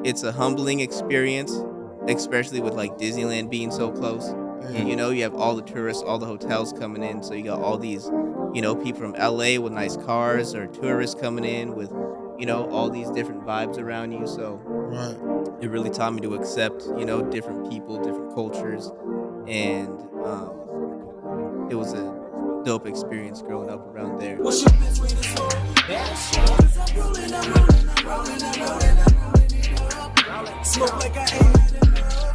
it's a humbling experience, especially with like Disneyland being so close. Mm. You have all the tourists, all the hotels coming in, so you got all these, people from LA with nice cars or tourists coming in with, all these different vibes around you. So Right. it really taught me to accept, different people, different cultures, and it was a dope experience growing up around there. What's your bitch with this whole bad shit? 'Cause I'm rolling, I'm rolling, I'm rolling, I'm rolling, I'm rolling it up. Smoke like I ain't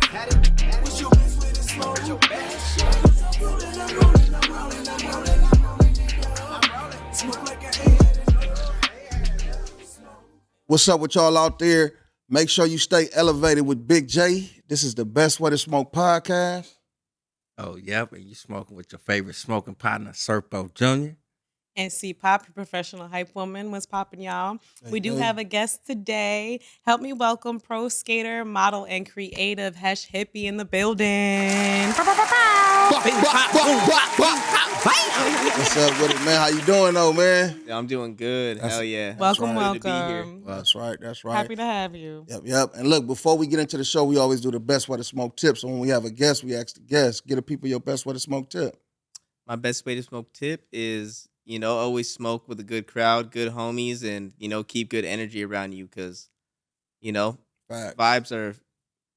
had enough. What's your bitch with this whole bad shit? 'Cause I'm rolling, I'm rolling, I'm rolling, I'm rolling, I'm rolling it up. Smoke like I ain't had enough. What's up with y'all out there? Make sure you stay elevated with Big J. This is the Best Way to Smoke podcast. Oh, yep, and you smoking with your favorite smoking partner, Serpo Jr. And C Pop, your professional hype woman, was popping, y'all. We do hey. have a guest today. Help me welcome pro skater, model, and creative Hesh Hippie in the building. What's up with it, man? How you doing, though, man? Yeah, I'm doing good. Hell yeah. Welcome, right. Good to be here. welcome. That's right. That's right. Happy to have you. Yep. And look, before we get into the show, we always do the Best Way to Smoke tip. So when we have a guest, we ask the guest, get the people your Best Way to Smoke tip. My best way to smoke tip is, always smoke with a good crowd, good homies, and, keep good energy around you because, Fact. vibes are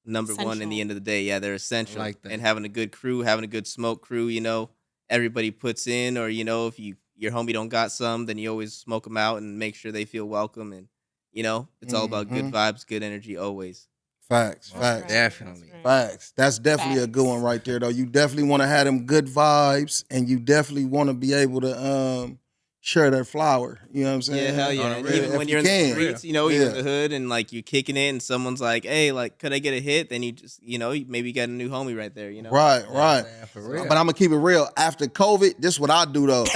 number one in Essential. the end of the day. Yeah, they're essential. like that. And having a good crew, having a good smoke crew, everybody puts in, or, if your homie don't got some, then you always smoke them out and make sure they feel welcome. And, it's all about good vibes, good energy always. Facts. Right. Definitely. That's right. Facts. That's definitely a good one right there, though. You definitely want to have them good vibes, and you definitely want to be able to share that flower. You know what I'm saying? Yeah, hell yeah. On the And real. even If when you you're in can. the streets, you're in the hood and like you're kicking it and someone's like, hey, like, could I get a hit? Then you just, maybe you got a new homie right there, Right. Yeah, for real. But I'm gonna keep it real. After COVID, this is what I do though.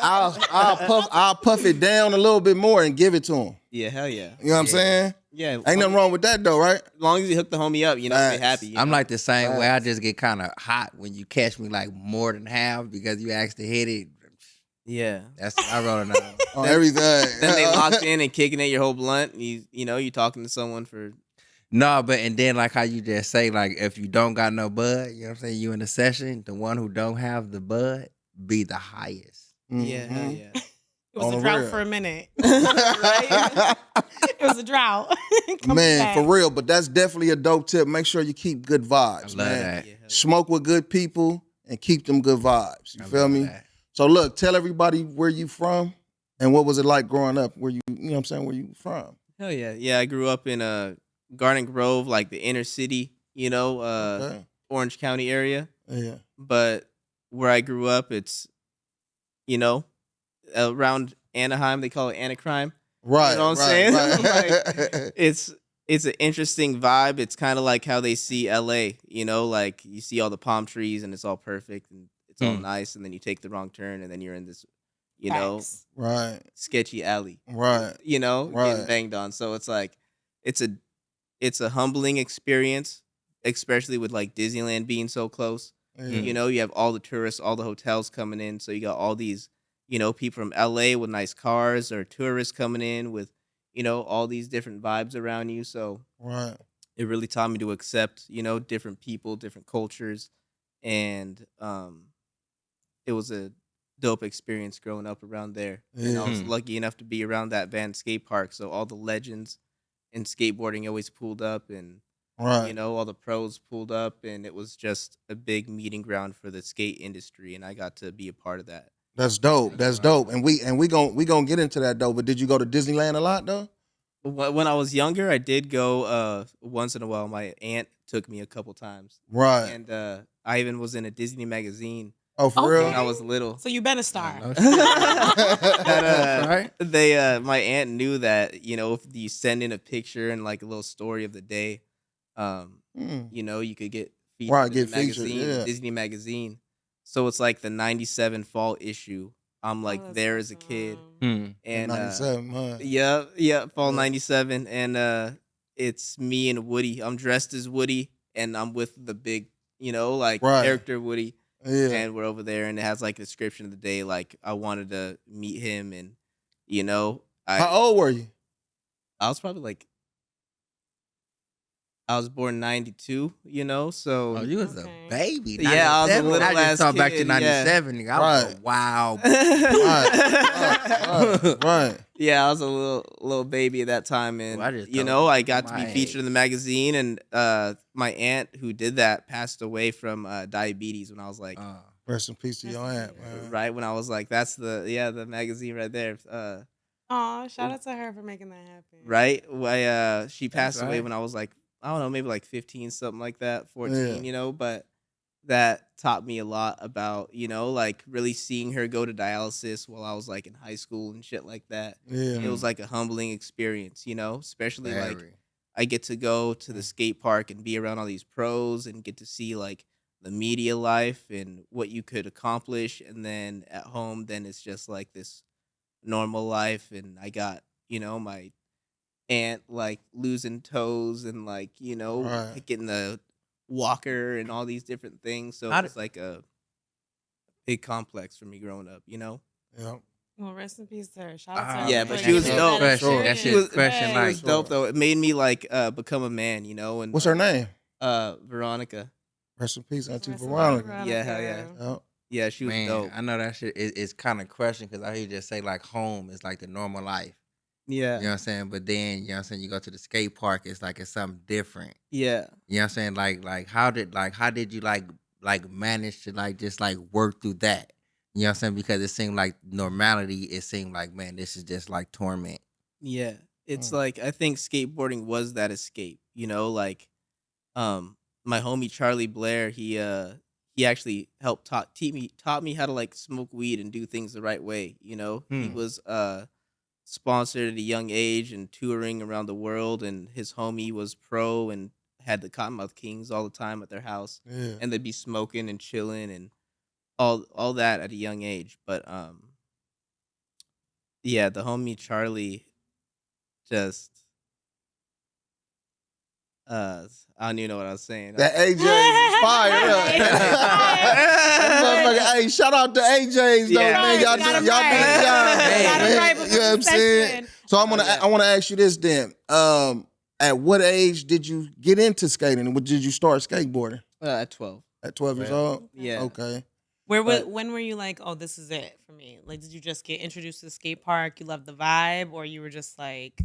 I'll puff it down a little bit more and give it to him. Yeah, hell yeah. You know what I'm saying? Yeah. Ain't nothing wrong with that though, right? As long as you hook the homie up, Facts. they happy. I'm like the same way. I Facts. just get kind of hot when you catch me like more than half because you asked to hit it. yeah. That's I roll it out. On everything. Then they locked in and kicking at your whole blunt. And you talking to someone for. No, but and then like how you just say, like if you don't got no bud, you know what I'm saying? You in the session, the one who don't have the bud be the highest. Yeah, hell Mhm. yeah. It was On a the drought real. for a minute. Right? It was a drought. Coming Man, back. for real, but that's definitely a dope tip. Make sure you keep good I vibes, love man. that. Yeah, hell yeah. Smoke with good people and keep them good vibes. You I feel love me? that. So look, tell everybody where you from and what was it like growing up? Where you know what I'm saying, where you from? Hell yeah. Yeah, I grew up in Garden Grove, like the inner city, Okay. Orange County area. Yeah. But where I grew up, it's, around Anaheim, they call it Anacrime. Right. You know what I'm saying? It's an interesting vibe. It's kind of like how they see LA, like you see all the palm trees and it's all perfect and it's all nice, and then you take the wrong turn and then you're in this, Facts. Right. sketchy alley, Right. getting Right. banged on. So it's like it's a humbling experience, especially with like Disneyland being so close. Yeah. You have all the tourists, all the hotels coming in, so you got all these, people from LA with nice cars or tourists coming in with, all these different vibes around you. So Right. it really taught me to accept, different people, different cultures, and it was a dope experience growing up around there. And I was Yeah. lucky enough to be around that band skate park, so all the legends in skateboarding always pulled up, and Right. all the pros pulled up, and it was just a big meeting ground for the skate industry, and I got to be a part of that. That's dope. That's dope. And we gonna get into that though. But did you go to Disneyland a lot though? When I was younger, I did go once in a while. My aunt took me a couple times, Right. and I even was in a Disney magazine Oh, for Okay. when I real? was little. So you been a star. No shit. That, Right? my aunt knew that if you send in a picture and like a little story of the day, Mm. you could get featured Right, in get the featured, magazine, yeah. Disney magazine. So it's like the '97 fall issue. I'm like Oh, that's there as a awesome. kid, Hmm. and 97, huh? yeah, fall Yeah. '97, and it's me and Woody. I'm dressed as Woody, and I'm with the big, like Right. character Woody. Yeah. And we're over there, and it has like a description of the day. Like I wanted to meet him, and I How old were you? I was probably like I was born 92, you know, so Oh, you was a Okay. baby. Yeah, I was a 97. little I just ass talked back to kid, 97. Nigga. I was a Right. wow. Right. Yeah, I was a little baby at that time, I and just you told know, you I got to my be featured in the magazine, and my aunt who did that passed away from diabetes when I was like, Rest in peace to your aunt, man. right when I was like, that's the magazine right there, Aw, shout out to her for making that happen. right? She That's passed away right. when I was like, I don't know, maybe like 15, something like that, 14, Yeah. you know, but that taught me a lot about, you know, like really seeing her go to dialysis while I was like in high school and shit like that. Yeah. It was like a humbling experience, you know, especially like Very. I get to go to the skate park and be around all these pros and get to see like the media life and what you could accomplish. And then at home, then it's just like this normal life. And I got, you know, my aunt like losing toes and like, you know, Right. like, getting the walker and all these different things. So How it was like a big complex for me growing up, you know? Yeah. Well, rest in peace to her. Shout out to her. Yeah, for but making she was that dope. Question. That experience. shit was- question Hey. It was like dope though. It made me like become a man, you know. And What's her name? Veronica. Rest in peace, Auntie Rest in peace, Veronica. Yeah, hell yeah. Yeah. Yeah, she was man, dope. I know that shit is kind of crushing because I hear you just say like home is like the normal life. Yeah, You know what I'm saying? But then, you know what I'm saying, you go to the skate park, it's like it's something different. yeah. You know what I'm saying? Like how did you like manage to like just like work through that? You know what I'm saying? Because it seemed like normality, it seemed like, man, this is just like torment. Yeah. It's Mm. like I think skateboarding was that escape, you know, like my homie Charlie Blair, he actually helped taught me how to like smoke weed and do things the right way, you know. He Hmm. was sponsored at a young age and touring around the world, and his homie was pro and had the Cottonmouth Kings all the time at their house, Yeah. and they'd be smoking and chilling and all that at a young age. But yeah, the homie Charlie just I don't even know what I was saying. That AJ is fire. That motherfucker, hey, shout out to AJ's though, Yeah. man. Y'all Got do him the job, right. Got him man. right You before know what I'm the saying? session. So Oh, yeah. I want to ask you this then. At what age did you get into skating? And did you start skateboarding? At 12. At 12 years old? Yeah. Okay. When were you like, oh, this is it for me? Like, did you just get introduced to the skate park? You loved the vibe, or you were just like,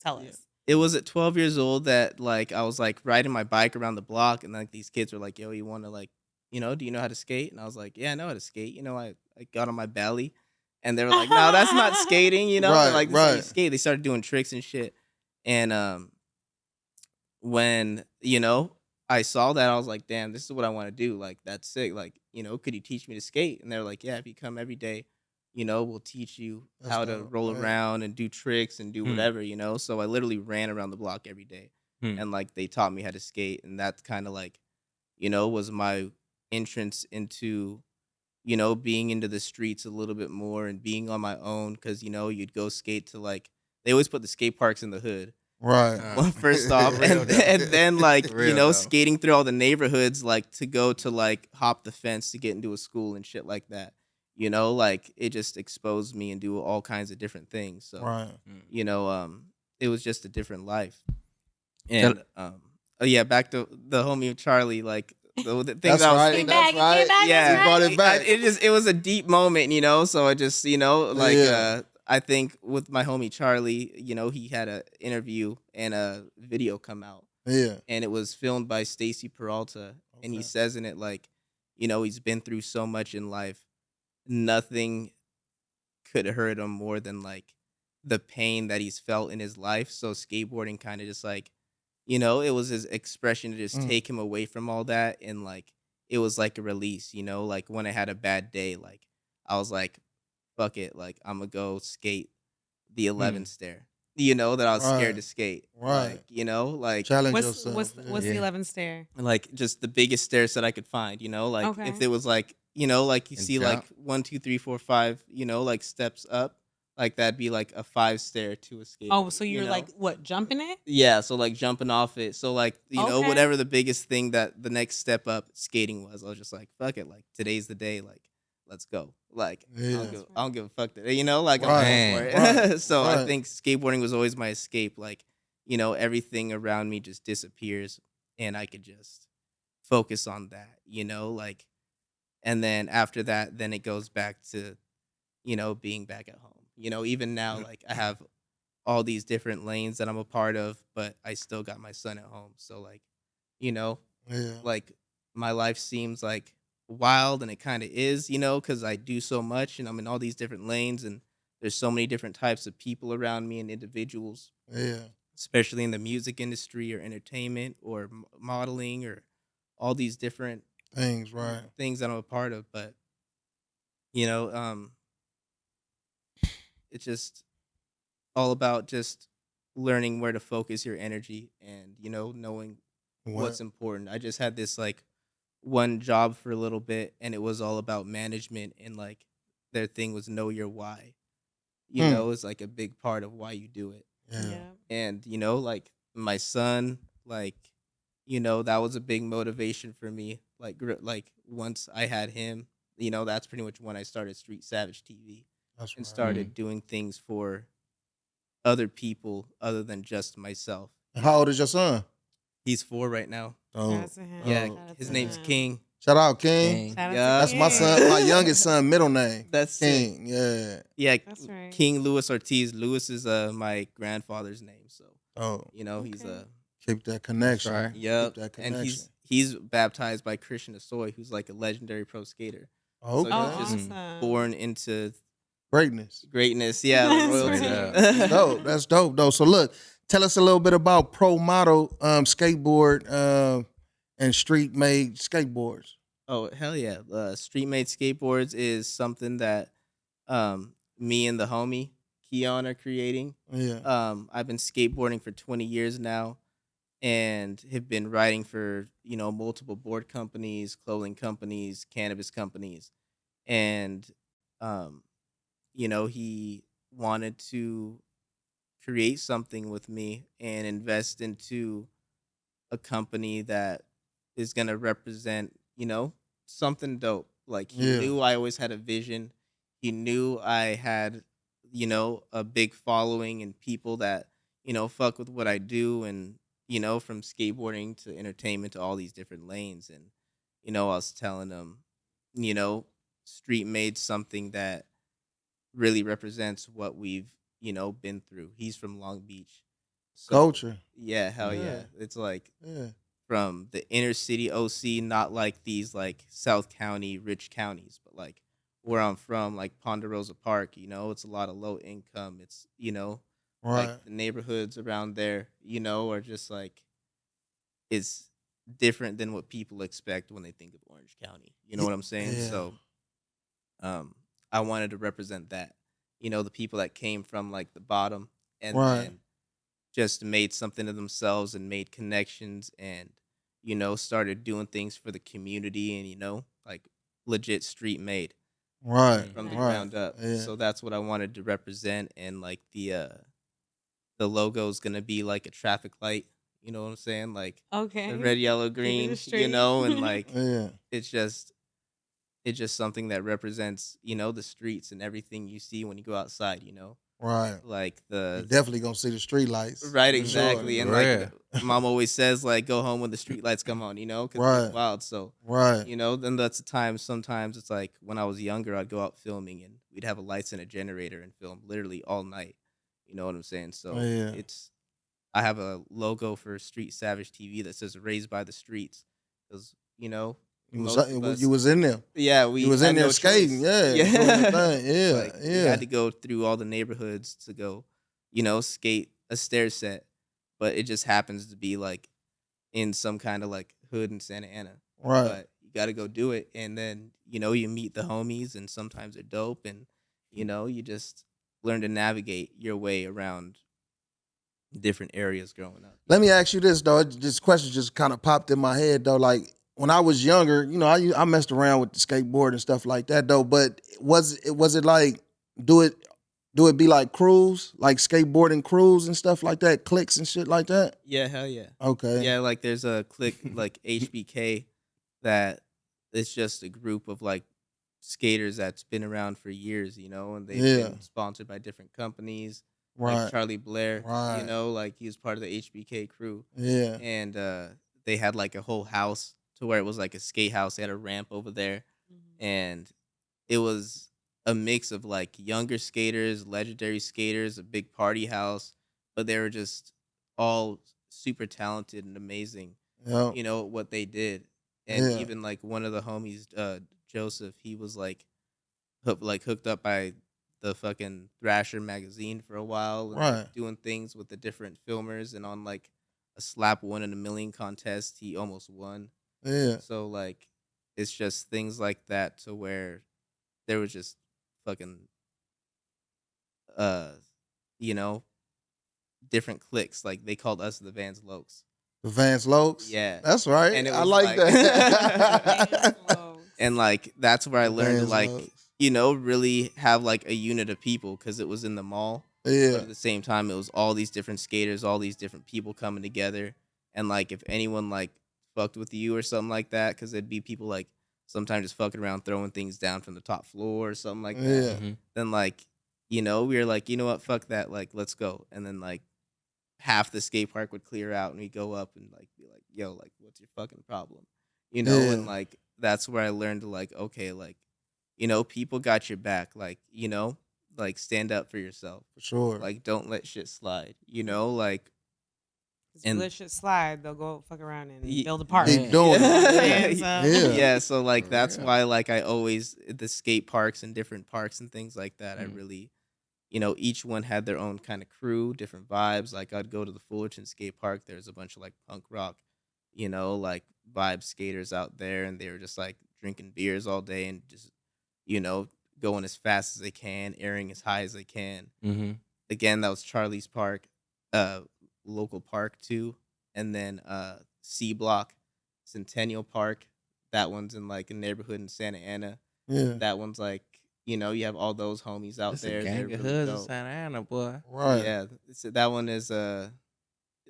tell us. It was at 12 years old that like I was like riding my bike around the block, and like these kids were like, "Yo, you want to like, you know, do you know how to skate?" And I was like, "Yeah, I know how to skate." You know, I got on my belly, and they were like, "No, that's not skating." You know, Right, they're like, "This is how you right. skate." They started doing tricks and shit, and when you know I saw that, I was like, "Damn, this is what I want to do. Like, that's sick. Like, you know, could you teach me to skate?" And they're like, "Yeah, if you come every day, you know, we'll teach you That's how to dope, roll right. around and do tricks and do Hmm. whatever, you know." So I literally ran around the block every day, Hmm. and like they taught me how to skate, and that kind of like, you know, was my entrance into, you know, being into the streets a little bit more and being on my own, because you know you'd go skate to like they always put the skate parks in the hood. Right. Well, first off, Real and, though. and then like you Real know though. skating through all the neighborhoods, like to go to like hop the fence to get into a school and shit like that. You know, like it just exposed me and do all kinds of different things. So Right. you know, it was just a different life. And oh yeah, back to the homie of Charlie, like the thing That's that I was right. Came thinking. back, That's he came right. back, Yeah. that's Brought right. it back. It was a deep moment, you know. So I just, you know, like Yeah. I think with my homie Charlie, you know, he had a interview and a video come out, Yeah. and it was filmed by Stacy Peralta, and he Okay. says in it like, you know, he's been through so much in life, nothing could hurt him more than like the pain that he's felt in his life. So skateboarding kind of just like, you know, it was his expression to just Mm. take him away from all that, and like it was like a release, you know, like when I had a bad day, like I was like, fuck it, like I'm gonna go skate the 11 stair. You know, that I was Right. scared to skate. Right. Like, you know, like Challenge What's yourself. what's yeah. what's the 11th stair? like just the biggest stairs that I could find, you know, like Okay. if it was like, you know, like you And see like jump. 1, 2, 3, 4, 5, you know, like steps up, like that'd be like a 5 stair to a skate. Oh, so you you're know? like what, jumping it? Yeah, so like jumping off it. So like, you know, Okay. whatever the biggest thing that the next step up skating was, I was just like, fuck it, like today's the day, like let's go. Like Yeah. I don't give a fuck today, you know, like Right. I'm going for it. Right. So I Right. think skateboarding was always my escape. Like everything around me just disappears and I could just focus on that, like, and then after that, then it goes back to, being back at home. Even now, like I have all these different lanes that I'm a part of, but I still got my son at home. So like, you know, Yeah. like my life seems like wild and it kind of is, because I do so much and I'm in all these different lanes and there's so many different types of people around me and individuals, Yeah. especially in the music industry or entertainment or modeling or all these different Things, right. things that I'm a part of. But, you know, um, it's just all about just learning where to focus your energy and, knowing What? what's important. I just had this like one job for a little bit and it was all about management and like their thing was know your why. Hmm. Is like a big part of why you do it. Yeah. Yeah. And, like my son, like, that was a big motivation for me. Like like once I had him, that's pretty much when I started Street Savage TV That's and right. started doing things for other people other than just myself. And how old is your son? He's 4 right now. Oh, Shout out to him. Yeah, Shout out his to name's him. King. shout out King. King. Shout out Yeah. to That's my King. son, my youngest son, middle name. That's sick. King. Yeah. Yeah, That's right. King Louis Ortiz. Louis is my grandfather's name, so Oh, he's Okay. keep that connection. right. yep, Keep that and connection. he's baptized by Christian Asoy, who's like a legendary pro skater. Okay. So Oh, he's just awesome. born into Greatness. greatness. Yeah, like That's royalty. right. That's dope. That's dope, though. So look, tell us a little bit about Pro Model skateboard and street made skateboards. Oh hell yeah! Street Made Skateboards is something that me and the homie Keon are creating. Yeah. I've been skateboarding for 20 years now, and have been writing for multiple board companies, clothing companies, cannabis companies, and he wanted to create something with me and invest into a company that is going to represent, something dope. Like he Yeah. knew I always had a vision. He knew I had, a big following and people that, fuck with what I do and, from skateboarding to entertainment to all these different lanes. And, I was telling him, you know, street made something that really represents what we've, been through. He's from Long Beach. So Culture. yeah, hell yeah. Yeah. It's like Yeah. from the inner city OC, not like these like South County, rich counties, but like where I'm from, like Ponderosa Park, it's a lot of low income. It's, Right. like the neighborhoods around there, are just like, it's different than what people expect when they think of Orange County. You know what I'm saying? Yeah. So I wanted to represent that, the people that came from like the bottom and Right. then just made something of themselves and made connections and, started doing things for the community and, like legit street made Right. from the Right. ground up. Yeah. So that's what I wanted to represent. And like the logo is gonna be like a traffic light. You know what I'm saying? Like Okay. the red, yellow, Keeping green. it straight. And like Yeah. it's just something that represents the streets and everything you see when you go outside. Right. Like You the definitely gonna see the street lights. right, For exactly. sure. And Yeah. like mom always says, like go home when the street lights come on. Because Right. it's wild. So Right. then that's the time. Sometimes it's like when I was younger, I'd go out filming and we'd have a lights and a generator and film literally all night. You know what I'm saying? So Yeah. I have a logo for Street Savage TV that says "Raised by the Streets" because most of us, You was in there. yeah, we You was in had there no skating. choice. Yeah. Yeah. Doing your thing. Yeah. Like we Yeah. had to go through all the neighborhoods to go, skate a stair set, but it just happens to be like in some kind of like hood in Santa Ana. Right. But you got to go do it, and then you meet the homies, and sometimes they're dope, and you just learn to navigate your way around different areas growing up. Let me ask you this though. This question just kind of popped in my head though. Like when I was younger, I messed around with the skateboard and stuff like that though. But was it like do it be like crews, like skateboarding crews and stuff like that, cliques and shit like that? Yeah, hell yeah. Okay. Yeah, like there's a clique like HBK that it's just a group of like skaters that's been around for years, and they've Yeah. been sponsored by different companies. Right. like Charlie Blair. Right. You know, like he was part of the HBK crew, Yeah. and they had like a whole house to where it was like a skate house. They had a ramp over there, Mhm. and it was a mix of like younger skaters, legendary skaters, a big party house, but they were just all super talented and amazing, Yep. you know, what they did. And Yeah. even like one of the homies, Joseph, he was like hooked up by the fucking Thrasher magazine for a while and Right. like doing things with the different filmers, and on like a slap 1 in a million contest, he almost won. Yeah. So like it's just things like that to where there was just fucking uh you know, different cliques. Like they called us the Vans Lokes. The Vance Lokes. Yeah. That's right. And it I was like like- that. And like that's where I learned to Vans like, Lokes. you know, really have like a unit of people, because it was in the mall. But Yeah. at the same time, it was all these different skaters, all these different people coming together. And like if anyone like fucked with you or something like that, because there'd be people like sometimes just fucking around throwing things down from the top floor or something like that. Yeah. Mhm. Then like, you know, we were like, you know what, fuck that, like let's go. And then like half the skate park would clear out and we go up and like be like, yo, like what's your fucking problem? You know, and Yeah. like that's where I learned to like, okay, like, you know, people got your back. Like, you know, like stand up for yourself. For sure. Like don't let shit slide. You know, like And And- let shit slide. They'll go fuck around and Ye- build a park. Keep doing it. Yeah. Yeah. yeah. So like For that's real. why like I always the skate parks and different parks and things like that. I Mm. really, you know, each one had their own kind of crew, different vibes. Like I'd go to the Fullerton skate park. There's a bunch of like punk rock, you know, like vibe skaters out there, and they were just like drinking beers all day and just, you know, going as fast as they can, airing as high as they can. Mhm. Again, that was Charlie's Park, local park too. And then C Block, Centennial Park. That one's in like a neighborhood in Santa Ana. Yeah. That one's like, you know, you have all those homies out It's there. a They're gang of really hoods in dope. Santa Ana, boy. Right. Yeah, so that one is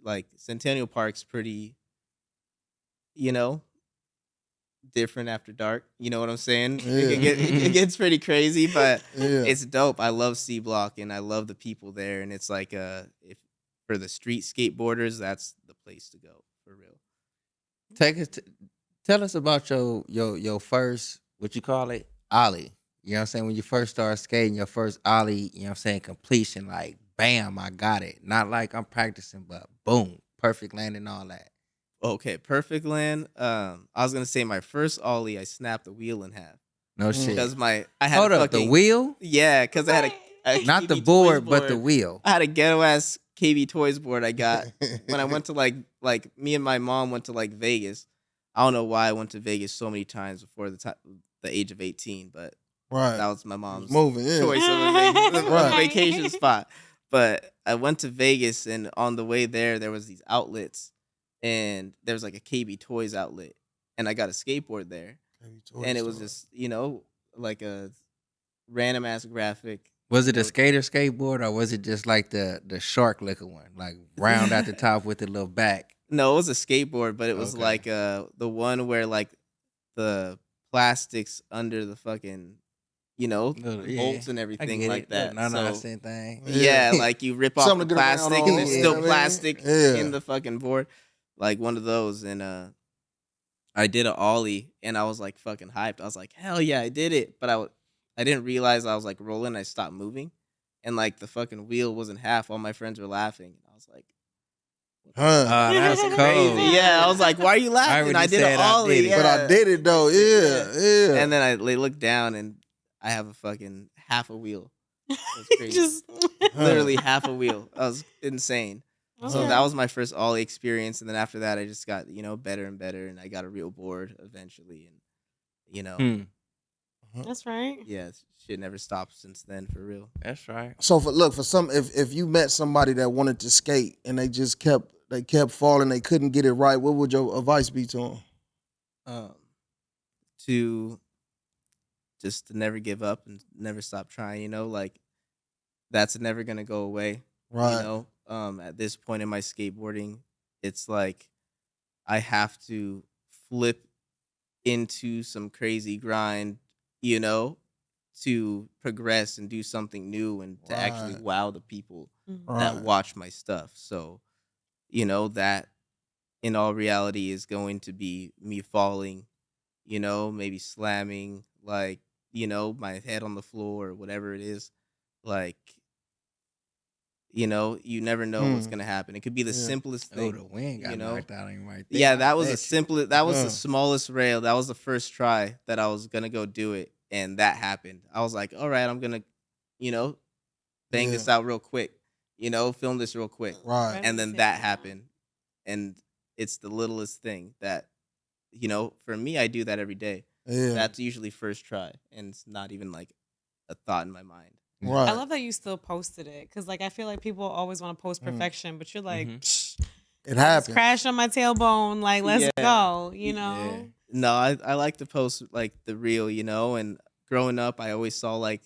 like Centennial Park's pretty, you know, different after dark. You know what I'm saying? It gets pretty crazy, but Yeah. it's dope. I love C Block and I love the people there, and it's like if for the street skateboarders, that's the place to go for real. Take us. Tell us about your first, what you call it, ollie. You know what I'm saying? When you first started skating, your first ollie. You know what I'm saying? Completion, like bam, I got it. Not like I'm practicing, but boom, perfect landing, all that. Okay, perfect land. I was gonna say my first ollie, I snapped the wheel in half No Mm. shit. because I had Hold a up, the fucking, wheel, yeah, because I had a not the KB board, Toys but the board. wheel. I had a ghetto ass KB Toys board I got when I went to like me and my mom went to like Vegas. I don't know why I went to Vegas so many times before the age of 18, but Right. that was my mom's Moving. Yeah. choice of a Right. vacation spot. But I went to Vegas, and on the way there was these outlets, and there was like a KB Toys outlet, and I got a skateboard there, and it was just, you know, like a random ass graphic. Was it you a know, skater skateboard or was it just like the shark looking one, like round at the top with the little back? No, it was a skateboard, but it was Okay. like the one where like the plastics under the fucking, you know, Little- bolts yeah, and I everything get like it. that. No, So, same thing. yeah, Yeah. like you rip off Something the to get around plastic on, and there's you know still what I mean? plastic Yeah. in the fucking board, like one of those. And I did an ollie, and I was like fucking hyped. I was like, hell yeah, I did it. But I didn't realize I was like rolling. I stopped moving, and like the fucking wheel wasn't half. All my friends were laughing. I was like, Huh. That's crazy. cold. Yeah, I was like, why are you laughing? when I you did said an I ollie. did it. Yeah. But I did it though. Yeah. Yeah. And then they looked down, and I have a fucking half a wheel. That's crazy. Just Literally half a wheel. That was insane. So Okay. that was my first ollie experience, and then after that, I just got, you know, better and better, and I got a real board eventually, and you know, That's right. yeah, shit never stopped since then for real. That's right. So for some, if you met somebody that wanted to skate and they just kept falling, they couldn't get it right, what would your advice be to them? To just to never give up and never stop trying, you know, like that's never gonna go away. Right. You know, at this point in my skateboarding, it's like I have to flip into some crazy grind, you know, to progress and do something new and to actually Right. wow the people. that Right. watch my stuff. So, you know, that in all reality is going to be me falling, you know, maybe slamming, like, you know, my head on the floor or whatever it is. Like, you know, you never know what's Mm. gonna happen. It could be the Yeah. simplest Oh, thing, the wind you got know. knocked out of him right there. Yeah, I that was the bet you. simplest. That was the Uh. smallest rail. That was the first try that I was gonna go do it, and that happened. I was like, all right, I'm gonna, you know, bang this Yeah. out real quick. You know, film this real quick, Right. and then that happened, and it's the littlest thing that, you know, for me, I do that every day. Yeah. That's usually first try, and it's not even like a thought in my mind. Right. I love that you still posted it because, like, I feel like people always want to post perfection, but you're like, Psh, It I just happened. crashed on my tailbone. Like, let's Yeah. go. You Yeah. know. No, I like to post like the real, you know, and growing up I always saw like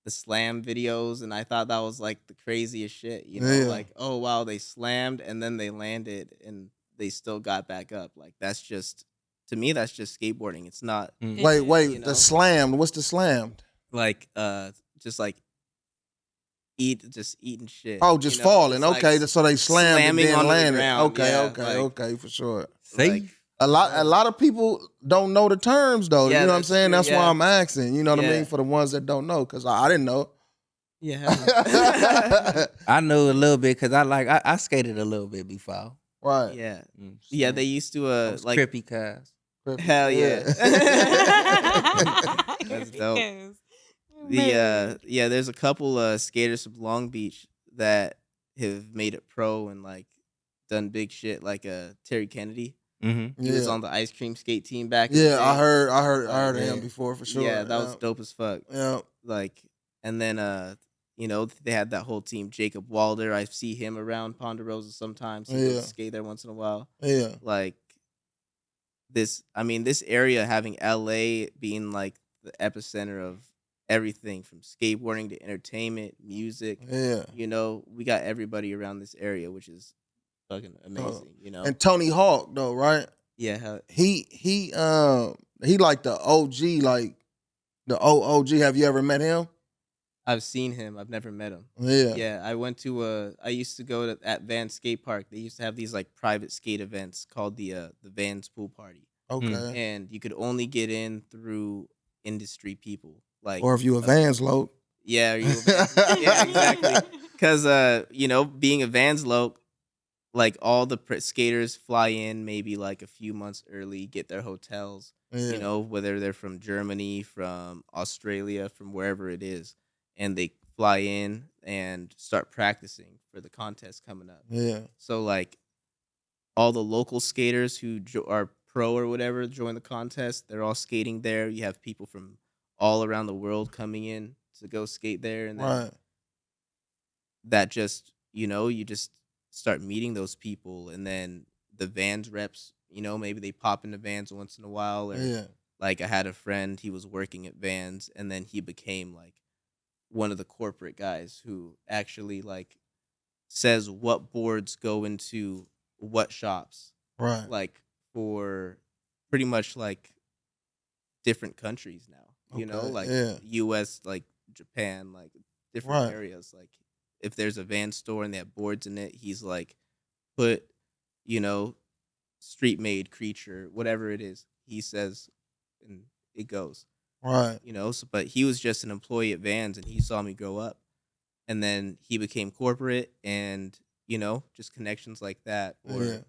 the slam videos and I thought that was like the craziest shit, you know, Yeah. like, oh wow, they slammed and then they landed and they still got back up. Like that's just to me that's just skateboarding. It's not Wait. you know? The slammed. What's the slammed? like just like just eating shit. Oh, you just know? falling. Just, like, Okay. So they slammed and slamming then onto the landed. ground. Okay. Yeah, Okay. like- Okay. For sure. like, See? A lot of people don't know the terms though. Yeah, you know what I'm that's saying? true, That's why yeah. I'm asking. You know what I Yeah. mean? For the ones that don't know, because I didn't know. yeah. I know a little bit because I skated a little bit before. Right. Yeah. Mm, Yeah, shit. they used to I was like crippy cuz. hell yeah. That's dope. There's a couple skaters from Long Beach that have made it pro and like done big shit like Terry Kennedy. Mm-hmm. He was Yeah. on the ice cream skate team back in the Yeah, day. I heard of Yeah. him before for sure. Yeah, that was dope as fuck. Yeah. Like and then you know, they had that whole team. Jacob Walder, I see him around Ponderosa sometimes. He goes Yeah. to skate there once in a while. Yeah. Like this area having LA being like the epicenter of everything from skateboarding to entertainment, music. Yeah. You know, we got everybody around this area, which is fucking amazing, you know. And Tony Hawk though, right? Yeah, hell, He like the OG, like the OG. Have you ever met him? I've seen him. I've never met him. Yeah. Yeah, I used to go to at Van Skate Park. They used to have these like private skate events called the Vans Pool Party. Okay. And you could only get in through industry people. Like Or if you a Vans loc. yeah, yeah, exactly. Because you know, being a Vans loc, like all the skaters fly in maybe like a few months early, get their hotels. Yeah. You know, whether they're from Germany, from Australia, from wherever it is, and they fly in and start practicing for the contest coming up. Yeah. So like all the local skaters who are pro or whatever join the contest, they're all skating there. You have people from all around the world coming in to go skate there, and then Right. that just, you know, you just start meeting those people, and then the Vans reps, you know, maybe they pop into Vans once in a while, or Yeah. like I had a friend, he was working at Vans, and then he became like one of the corporate guys who actually like says what boards go into what shops, Right. like for pretty much like different countries now, you know, Okay, like yeah. US, like Japan, like different Right. areas. Like if there's a van store and they have boards in it, he's like, put, you know, street made creature, whatever it is, he says, and it goes, Right. you know. So, but he was just an employee at Vans and he saw me grow up. And then he became corporate and, you know, just connections like that. Or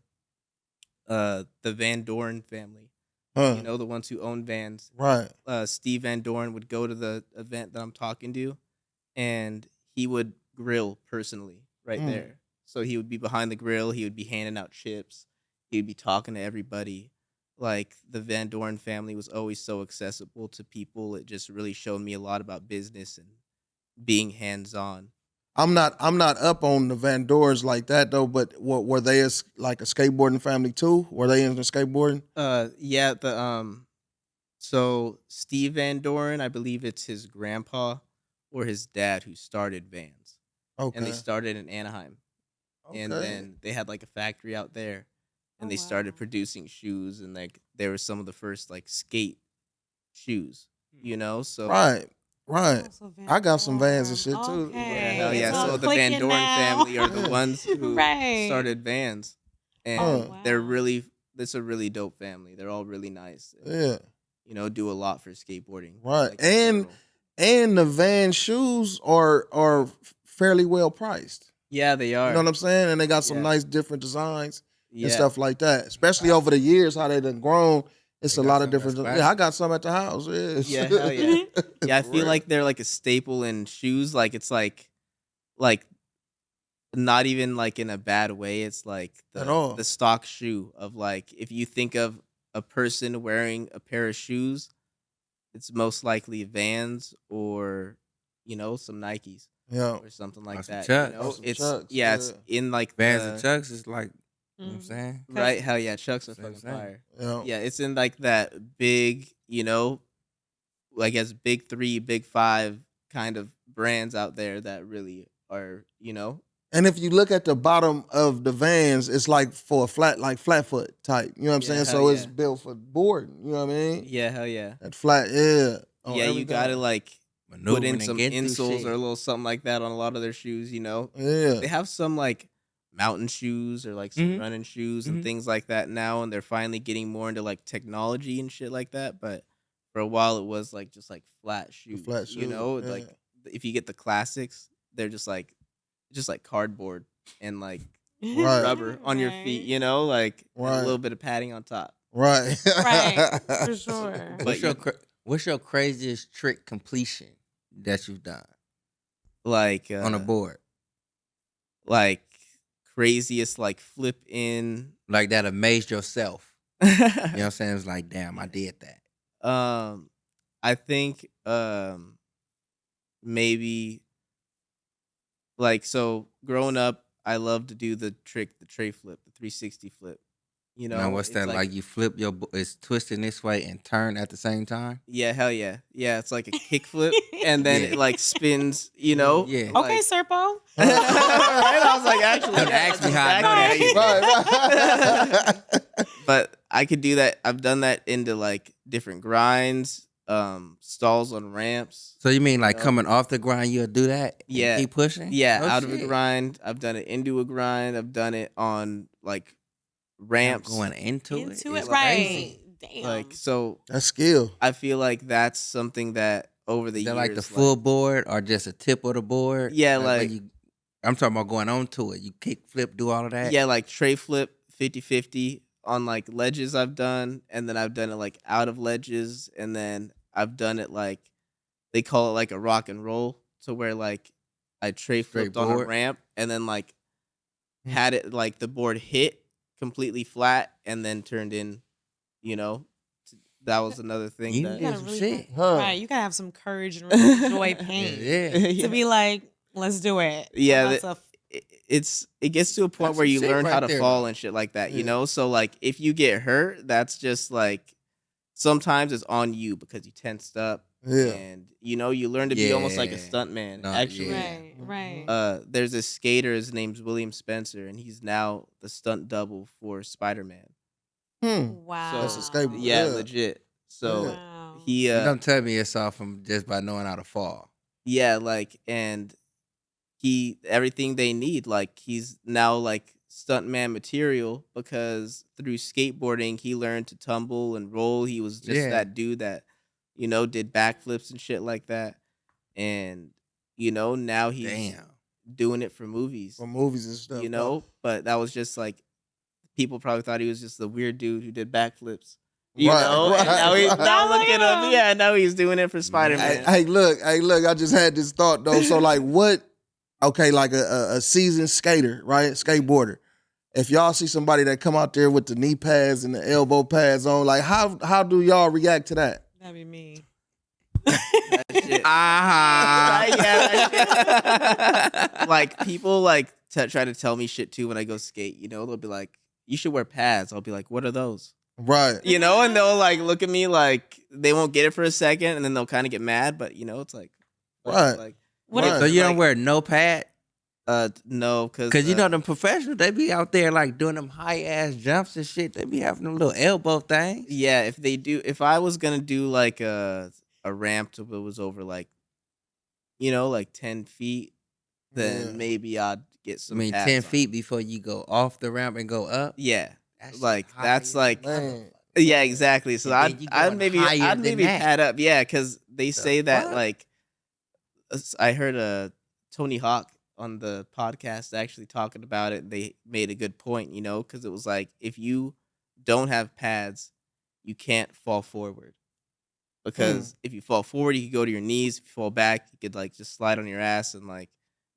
the Van Doren family, Huh. you know, the ones who own Vans. Right. Steve Van Doren would go to the event that I'm talking to, and he would grill personally right Mm. there. So he would be behind the grill. He would be handing out chips. He would be talking to everybody. Like the Van Doren family was always so accessible to people. It just really showed me a lot about business and being hands on. I'm not up on the Van Dorens like that though, but were they like a skateboarding family too? Were they into skateboarding? Yeah, so Steve Van Doren, I believe it's his grandpa or his dad who started Vans. Okay. And they started in Anaheim. And Okay. then they had like a factory out there, and Oh, they started wow. producing shoes, and like they were some of the first like skate shoes, you know. So Right. Right. Also I got some Vans and Van shit too. Okay. Yeah, hell yeah. It's all So the Van clicking Doren now. family are the Yeah. ones who Right. started Vans, and Oh, they're wow. really. It's a really dope family. They're all really nice. And, Yeah. do a lot for skateboarding. Right. like, in general. And the Van shoes are fairly well priced. Yeah, they are. You know what I'm saying? And they got some Yeah. nice different designs and Yeah. stuff like that. Especially over the years, how they done grown. It's They a got lot of some that's different. classic. Yeah, I got some at the house. Yeah, Yeah, hell yeah. Yeah, I For feel real. like they're like a staple in shoes. Like it's like not even like in a bad way. It's like At all. the stock shoe of like if you think of a person wearing a pair of shoes, it's most likely Vans or some Nikes Yeah. or something like Or some that. Chucks. Or some It's Chucks, it's yeah. in like Vans the and Chucks is like, you know what I'm Mhm. saying? right. Hell yeah, Chucks are Same fucking thing. fire. Yeah. Yeah, it's in like that big, I guess big three, big five kind of brands out there that really are, And if you look at the bottom of the Vans, it's like for a flat foot type. You know what I'm Yeah, saying? hell So it's yeah. built for boarding. You know what I mean? yeah, hell yeah. That flat, yeah. On Yeah, you everything. gotta like put Maneuvering in and some getting through insoles shit. or a little something like that on a lot of their shoes, Yeah. They have some like mountain shoes or like some Mhm. running shoes and Mhm. things like that now, and they're finally getting more into like technology and shit like that. But for a while it was like just like flat shoes. flat shoes, yeah. Like if you get the classics, they're just like cardboard and like Right. rubber on your feet, Right. Like and a Right. little bit of padding on top. Right. Right, for sure. But What's your craziest trick completion that you've done like on a board? like craziest like flip in Like that amazed yourself. You know what I'm saying? It's like, damn, I did that. I think maybe like so growing up I love to do the tray flip, the 360 flip. Now, what's It's that? Like you flip it's twisting this way and turn at the same time? yeah, hell yeah. Yeah, it's like a kick flip and then Yeah. it like spins, Yeah. Okay, like- Serpo. right? I was like, actually, Don't yeah, ask me that's how I know exactly that how you do it. Right. But I could do that. I've done that into like different grinds, stalls on ramps. So you mean like know? coming off the grind, you'll do that? And Yeah. keep pushing? Yeah, No out of a shit. grind. I've done it into a grind. I've done it on like ramps. Going into it. Into is it, right? crazy. Damn. Like so, That's skill. I feel like that's something that over the Is that years, like the full board or just a tip of the board? Yeah, when like- I'm talking about going onto it. You kick, flip, do all of that. yeah, like tray flip 50-50 on like ledges I've done, and then I've done it like out of ledges, and then I've done it like they call it like a rock and roll, to where like I tray Straight flipped on a board? ramp and then like had it like the board hit completely flat and then turned in, that was another thing You that You gotta some really shit. Huh. right. You gotta have some courage and really enjoy pain Yeah. to be like, let's do it. Yeah, That's a it gets to a point That's where some you shit learn right how to there, fall though. and shit like that, Yeah. So like if you get hurt, that's just like sometimes it's on you because you tensed up Yeah. and you learn to be almost like a Yeah. stunt man. No, Actually, yeah. right. there's a skater, his name's William Spencer, and he's now the stunt double for Spider-Man. Wow. That's a skateboard. Yeah, Yeah. legit. So Wow. he You don't tell me it's all from just by knowing how to fall. yeah, like, and he everything they need, like he's now like stuntman material because through skateboarding he learned to tumble and roll. He was just Yeah. that dude that did backflips and shit like that, and now he's Damn. doing it for movies. For movies and stuff. But that was just like people probably thought he was just the weird dude who did backflips. Right, right, And now right. now Look look at at him. him. Yeah, now he's doing it for Spider-Man. Hey, look, I just had this thought though. So like okay, like a seasoned skater, right? Skateboarder. If y'all see somebody that come out there with the knee pads and the elbow pads on, like how do y'all react to that? That'd be me. That shit. Ah. Right, yeah, that shit. Like people like try to tell me shit too when I go skate. They'll be like, "You should wear pads." I'll be like, "What are those?" Right. And they'll like look at me like they won't get it for a second, and then they'll kind of get mad. But it's like, Right. like What Right. if So you don't like- wear no pad? no, because Cause them professionals, they be out there like doing them high ass jumps and shit. They be having them little elbow things. yeah, if I was gonna do like a ramp to it was over like like 10 feet, then Yeah. maybe I'd get I some mean, pads 10 on. feet before you go off the ramp and go up. Yeah. That shit Like high that's as like Man. yeah, exactly. So And then you I'd going maybe higher than that. pad up. Yeah, cuz they The say that fuck? like I heard Tony Hawk on the podcast actually talking about it. They made a good point, cuz it was like if you don't have pads, you can't fall forward. Because if you fall forward, you could go to your knees. If you fall back, you could like just slide on your ass and like,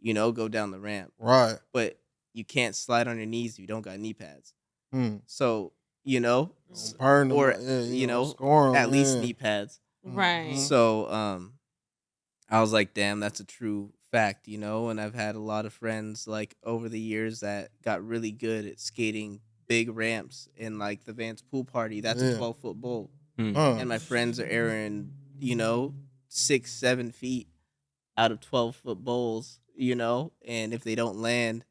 go down the ramp. Right. But you can't slide on your knees if you don't got knee pads. Hmm. So, s- Burn them, or yeah, score 'em, at least yeah. knee pads. Right. So, I was like, damn, that's a true fact, and I've had a lot of friends like over the years that got really good at skating big ramps in like the Vance pool party. That's a Yeah. 12-foot bowl. Huh. And my friends are airing, 6-7 feet out of 12-foot bowls, and if they don't land,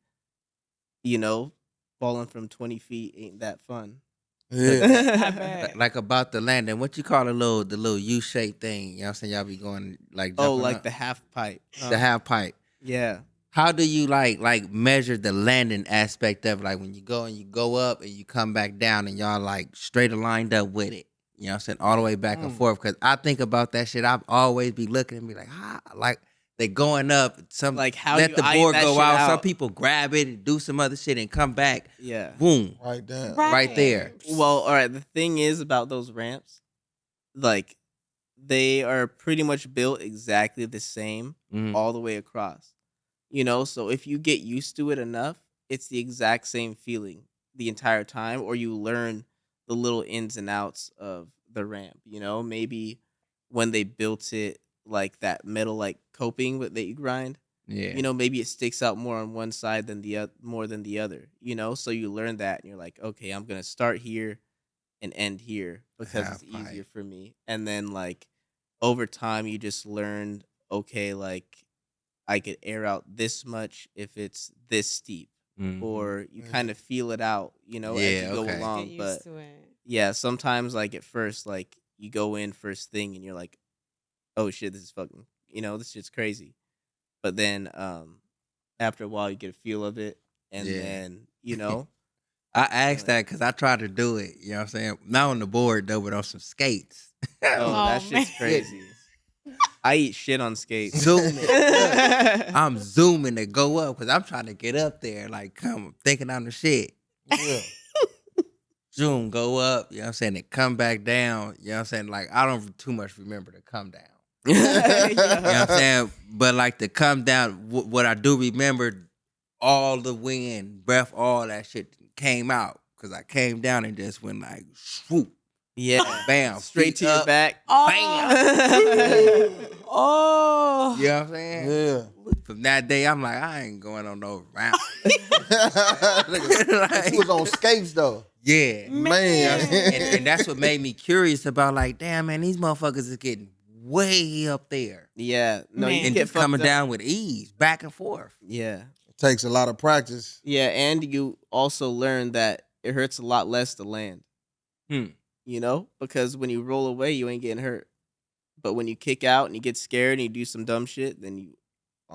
falling from 20 feet ain't that fun. Yeah. I bet. Like about the landing, what you call the little U-shaped thing? You know what I'm saying? Y'all be going like Oh, jumping like up? the half pipe. The half pipe. Yeah. How do you like measure the landing aspect of it? Like when you go and you go up and you come back down and y'all like straight aligned up with it. You know what I'm saying? All the way back and forth. Cause I think about that shit. I've always be looking and be like, like they going up. Some Like, how let you the eyeing board that go shit out. Some out? people grab it and do some other shit and come back. Yeah. Boom. Right down. Right there. Well, all right. The thing is about those ramps, like, they are pretty much built exactly the same Mhm. all the way across. So if you get used to it enough, it's the exact same feeling the entire time, or you learn the little ins and outs of the ramp. Maybe when they built it, like that metal like coping that you grind. Yeah. Maybe it sticks out more on one side than more than the other. So you learn that, and you're like, okay, I'm gonna start here and end here because Half it's easier pipe. for me. And then like over time, you just learned, okay, like I could air out this much if it's this steep, Mhm. or you kind of feel it out, as Yeah, you go okay. along. Get But used to it. yeah, sometimes like at first, like you go in first thing and you're like, oh shit, this is fucking, this shit's crazy. But then after a while, you get a feel of it, and Yeah. then I asked Like- that because I tried to do it. You know what I'm saying? Not on the board though, but on some skates. oh, that Oh, shit's man. crazy. I eat shit on skates. Zooming. I'm zooming to go up because I'm trying to get up there. Like, come thinking I'm the shit. Yeah. Zoom, go up. You know what I'm saying? And come back down. You know what I'm saying? Like, I don't too much remember to come down. You know what I'm saying? But like to come down, what I do remember, all the wind, breath, all that shit came out. Because I came down and just went like, swoop, Yeah, bam. straight feet to your up, back. Oh. Oh. You know what I'm saying? Yeah. From that day, I'm like, I ain't going on no ramp. Nigga, he was on skates though. Yeah. Man. And that's what made me curious about like, damn, man, these motherfuckers is getting way up there. Yeah, no, Man. you And get just coming fucked up. down with ease, back and forth. Yeah, It takes a lot of practice. yeah, and you also learn that it hurts a lot less to land. Because when you roll away, you ain't getting hurt. But when you kick out and you get scared and you do some dumb shit, then you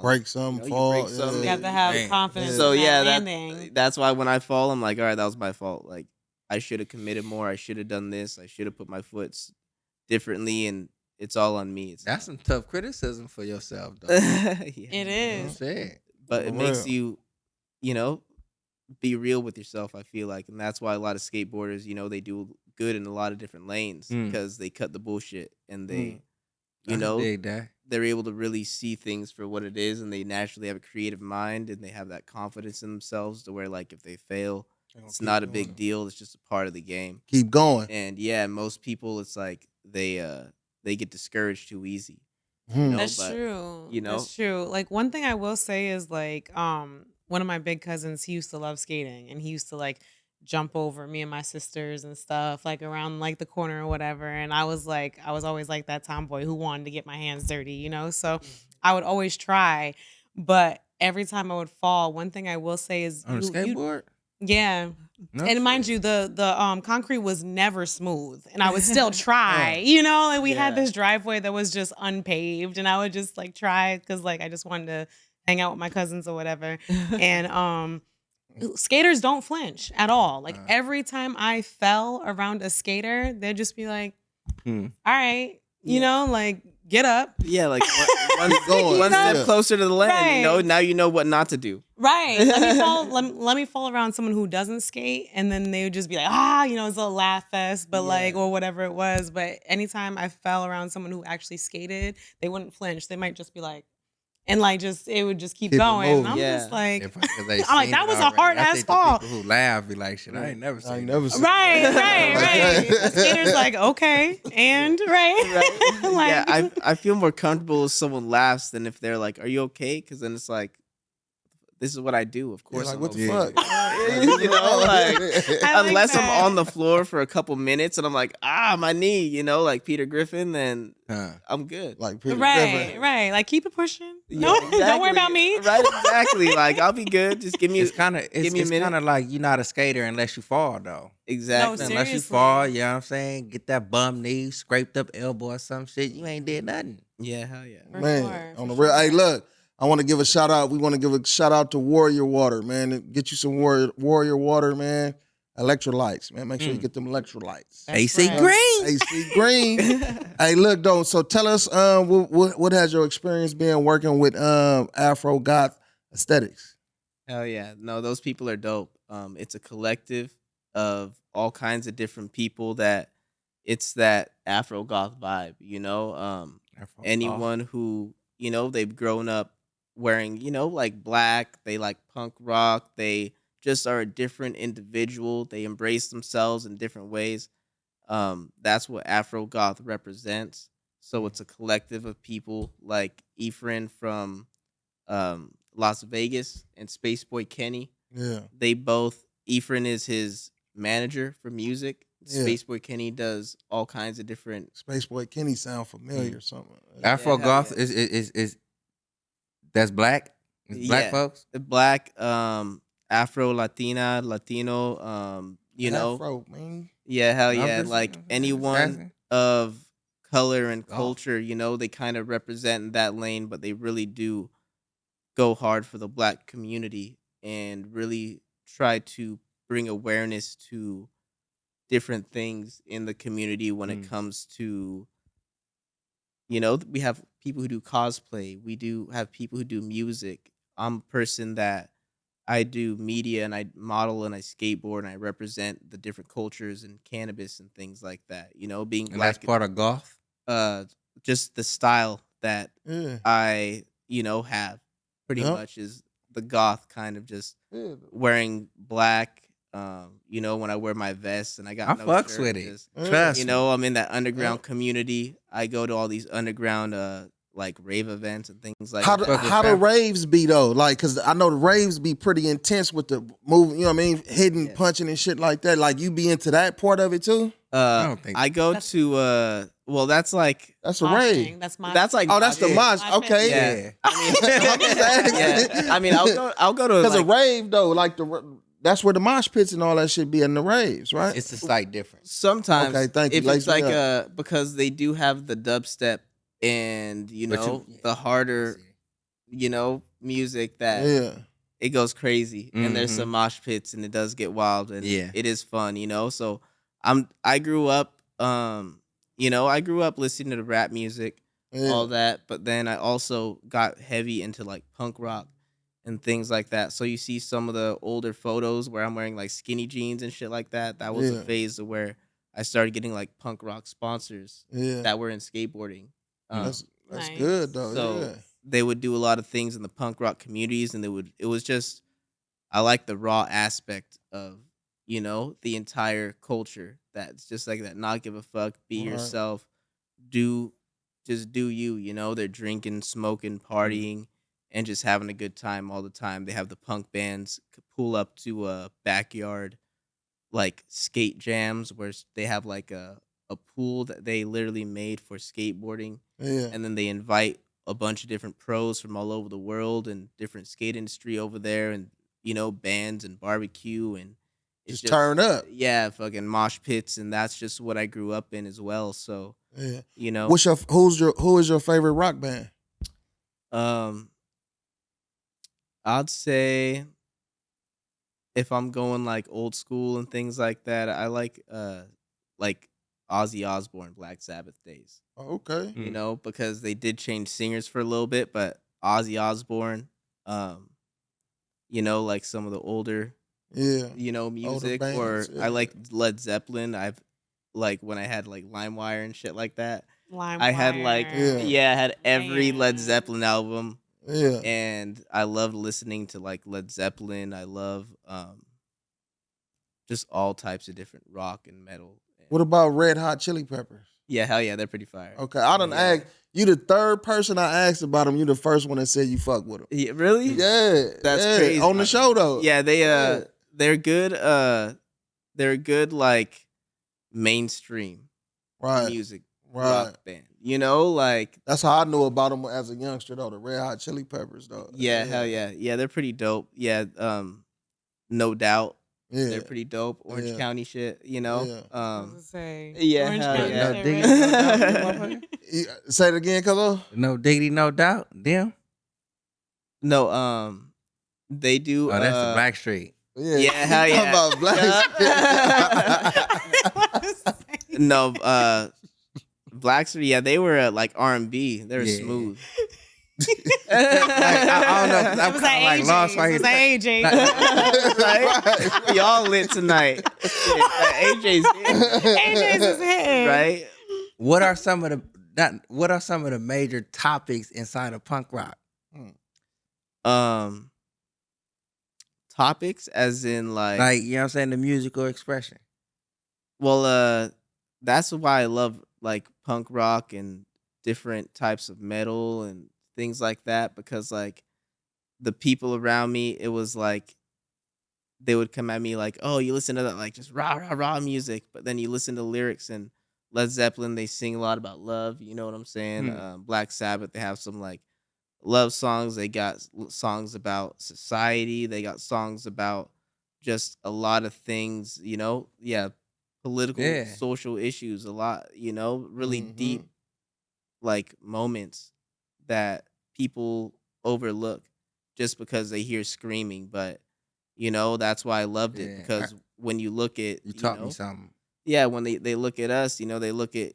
Break some, you fall. break something. You have to have Man. confidence. So in yeah, that landing. that's why when I fall, I'm like, all right, that was my fault. Like I should have committed more. I should have done this. I should have put my foot differently, and it's all on me. It's That's some tough criticism for yourself, though. yeah. It You know what I'm is. saying? But it makes Real. you, be real with yourself. I feel like, and that's why a lot of skateboarders, they do good in a lot of different lanes Mm. because they cut the bullshit and they, I dig that. they're able to really see things for what it is, and they naturally have a creative mind, and they have that confidence in themselves to where like if they fail, it's not a big deal. It's just a part of the game. Keep going. And yeah, most people, it's like they get discouraged too easy. Hmm. know, That's but, true. you know. That's true. Like one thing I will say is like one of my big cousins, he used to love skating and he used to like jump over me and my sisters and stuff like around like the corner or whatever, and I was always like that tomboy who wanted to get my hands dirty. So I would always try, but every time I would fall, one thing I will say is On a skateboard? Yeah. No And mind shit. you, the concrete was never smooth, and I would still try, you know. And we had Yeah. this driveway that was just unpaved, and I would just like try because like I just wanted to hang out with my cousins or whatever. And skaters don't flinch at all. Like every time I fell around a skater, they'd just be like, Hmm. "All right, you Yeah. know, like get up." Yeah, like one, going. one Yeah. step closer to the land, you know. Right. Now you know what not to do. Right. Let me fall around someone who doesn't skate, and then they would just be like, you know, it's a laugh fest, but like, Yeah. or whatever it was. But anytime I fell around someone who actually skated, they wouldn't flinch. They might just be like, and like just it would just keep Keep it going. And moving. I'm Yeah. just like, If, 'cause they I'm like, seen that it was a already. hard I ass think the fall. people who laugh be like, shit, I ain't never seen I ain't that. never seen Right, that. right. The skater's like, okay, and right. Like, Yeah, I feel more comfortable if someone laughs than if they're like, "Are you okay?" Because then it's like, this is what I do. Of Yeah, course, like I'm what the okay. fuck? You know, like I like unless I'm that. on the floor for a couple minutes and I'm like, my knee, you know, like Peter Griffin, then Huh. I'm good. Like Peter right, Griffin. like keep it pushing. Yeah, No, don't worry exactly. about me. Right, exactly. Like I'll be good. Just give me It's kind of give me a it's minute. kind of like you're not a skater unless you fall though. Exactly. No, Unless you seriously. fall, you know what I'm saying? Get that bum knee, scraped up elbow or some shit. You ain't did nothing. Yeah, hell yeah. For Man, sure, on for the real. Hey, sure. look, I want to give a shout out. We want to give a shout out to Warrior Water, man. Get you some Warrior Water, man. Electrolytes, man. Make sure you get them electrolytes. That's AC right. Green. AC Green. Hey, look though. So tell us, what has your experience been working with Afro Aesthetics? Hell yeah. No, those people are dope. It's a collective of all kinds of different people that it's that Afro goth vibe, you know? Afro Anyone who, you know, they've grown up wearing, you know, like black, they like punk rock, they just are a different individual. They embrace themselves in different ways. That's what Afro goth represents. So it's a collective of people like Efren from Las Vegas and Space Boy Kenny. Yeah. They both Efren is his manager for music. Yeah. Space Boy Kenny does all kinds of different. Space Boy Kenny sound familiar or something. Afro hell goth yeah. is that's black? It's black Yeah. folks? The black, Afro Latina, Latino, you know, Afro, man. yeah, hell No, I'm yeah, just- like I'm just anyone asking. of color and Oh. culture, you know, they kind of represent in that lane, but they really do go hard for the black community and really try to bring awareness to different things in the community when it comes to, you know, we have people who do cosplay, we do have people who do music. I'm a person that I do media and I model and I skateboard and I represent the different cultures and cannabis and things like that. You know, being And that's black, part of goth? just the style that Yeah. I, you know, have pretty Yup. much is the goth kind of just Yeah. wearing black. You know, when I wear my vest and I got I no fucks shirt, with it. just, Trust you me. know, I'm in that underground community. I go to all these underground like rave events and things like How that. do, how do raves be though? Like, cause I know the raves be pretty intense with the move. You know what I mean? Hitting, Yeah. punching, and shit like that. Like, you be into that part of it too? don't think- I go That's- to well, that's like That's a rave. Moshing. That's my. that's like Oh, that's the moshing. mosh. Mosh pit. Okay. Yeah. I'm just asking. Yeah. I mean, I'll go to Because like, a rave though, like that's where the mosh pits and all that shit be in the raves, right? It's a slight difference. sometimes Okay, thank you. if it's Lace like me up. because they do have the dubstep and you But know the harder you know music that Yeah. it goes crazy and there's Mhm. some mosh pits and it does get wild and Yeah. it is fun, you know. So I grew up you know, I grew up listening to the rap music, Yeah. all that, but then I also got heavy into like punk rock and things like that. So you see some of the older photos where I'm wearing like skinny jeans and shit like that. That was Yeah. a phase of where I started getting like punk rock sponsors Yeah. that were in skateboarding. That's Nice. good though. So yeah. they would do a lot of things in the punk rock communities, and it was just I like the raw aspect of you know the entire culture. That's just like that. Not give a fuck. Be Right. yourself. Just do you. You know they're drinking, smoking, Mm-hmm. partying, and just having a good time all the time. They have the punk bands pull up to a backyard like skate jams where they have like a pool that they literally made for skateboarding Yeah. and then they invite a bunch of different pros from all over the world and different skate industry over there and bands and barbecue and it's Just turn up. Yeah, fucking mosh pits, and that's just what I grew up in as well. So Yeah. you know, Who is your favorite rock band? um, I'd say if I'm going like old school and things like that, I like Ozzy Osbourne, Black Sabbath days. Oh, okay. Because they did change singers for a little bit, but Ozzy Osbourne, um, like some of the older, Yeah. music, bands, or yeah. I like Led Zeppelin. I've like when I had like LimeWire and shit like that. I had like Yeah. I had every Led Man. Zeppelin album, Yeah. and I loved listening to like Led Zeppelin. I love just all types of different rock and metal. What about Red Hot Chili Peppers? Yeah, hell yeah, they're pretty fire. Okay, I done Yeah. asked you the third person I asked about them. You the first one that said you fuck with them. Yeah, really? Yeah, That's yeah, crazy. on the show though. Yeah, Yeah. they're good. They're good like mainstream Right, music right. rock band. Like That's how I knew about them as a youngster though. The Red Hot Chili Peppers though. yeah, hell yeah, yeah. They're pretty dope. Yeah, no doubt. Yeah. They're pretty dope. Orange Yeah. County shit. Yeah. I was gonna say, yeah, Orange hell County yeah. shit, No right? diggity, Say it again, Colo. No diggity, no doubt. Them. No, they do. Oh, that's the Black Street. Yeah, hell yeah. Talking about Black. No, Blacks. Yeah, they were like R&B. They were Yeah. smooth. I don't know. 'Cause It I'm was kind of like lost right It was here. AJ. Right? We all lit tonight. AJ's here, AJ's is hitting. right? What are some of the major topics inside of punk rock? Topics as in like Like, you know what I'm saying, the musical expression. well, that's why I love like punk rock and different types of metal and things like that, because like the people around me, it was like they would come at me like, "Oh, you listen to that like just rah rah rah music," but then you listen to lyrics and Led Zeppelin, they sing a lot about love. You know what I'm saying? Black Sabbath, they have some like love songs. They got songs about society. They got songs about just a lot of things. Yeah, political, Yeah. social issues. A lot. Really Mhm. deep like moments that people overlook just because they hear screaming. But that's why I loved it, Yeah. because when you look at You taught me something. yeah, when they look at us, they look at,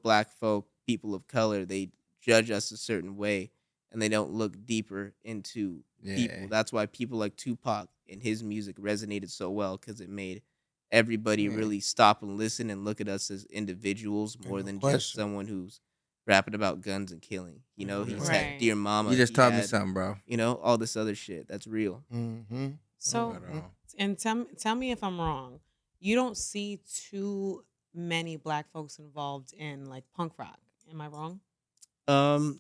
black folk, people of color, they judge us a certain way and they don't look deeper into people. Yeah. That's why people like Tupac and his music resonated so well, because it made everybody Yeah. really stop and listen and look at us as individuals more no than just question. someone who's rapping about guns and killing. He's Right. had Dear Mama. You just he taught me had, something, bro. all this other shit. That's real. Mm-hmm. So, Right on. and tell me if I'm wrong. You don't see too many black folks involved in like punk rock. Am I wrong?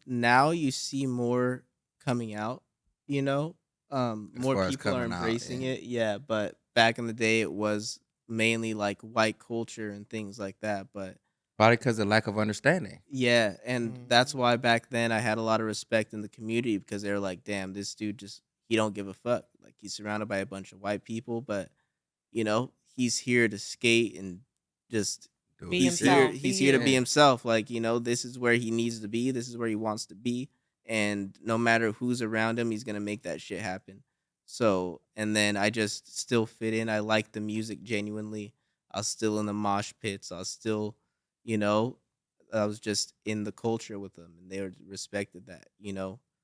Now you see more coming out, more far as people are coming out, embracing yeah. it. Yeah, but back in the day it was mainly like white culture and things like that. But Probably because of lack of understanding. yeah, and that's why back then I had a lot of respect in the community, because they were like, damn, this dude he don't give a fuck. Like, he's surrounded by a bunch of white people, but he's here to skate and just Dude, Be he's himself. here. He's here to be Yeah. himself. Like, this is where he needs to be. This is where he wants to be. And no matter who's around him, he's gonna make that shit happen. So, and then I just still fit in. I like the music genuinely. I was still in the mosh pits. I was still, I was just in the culture with them, and they respected that.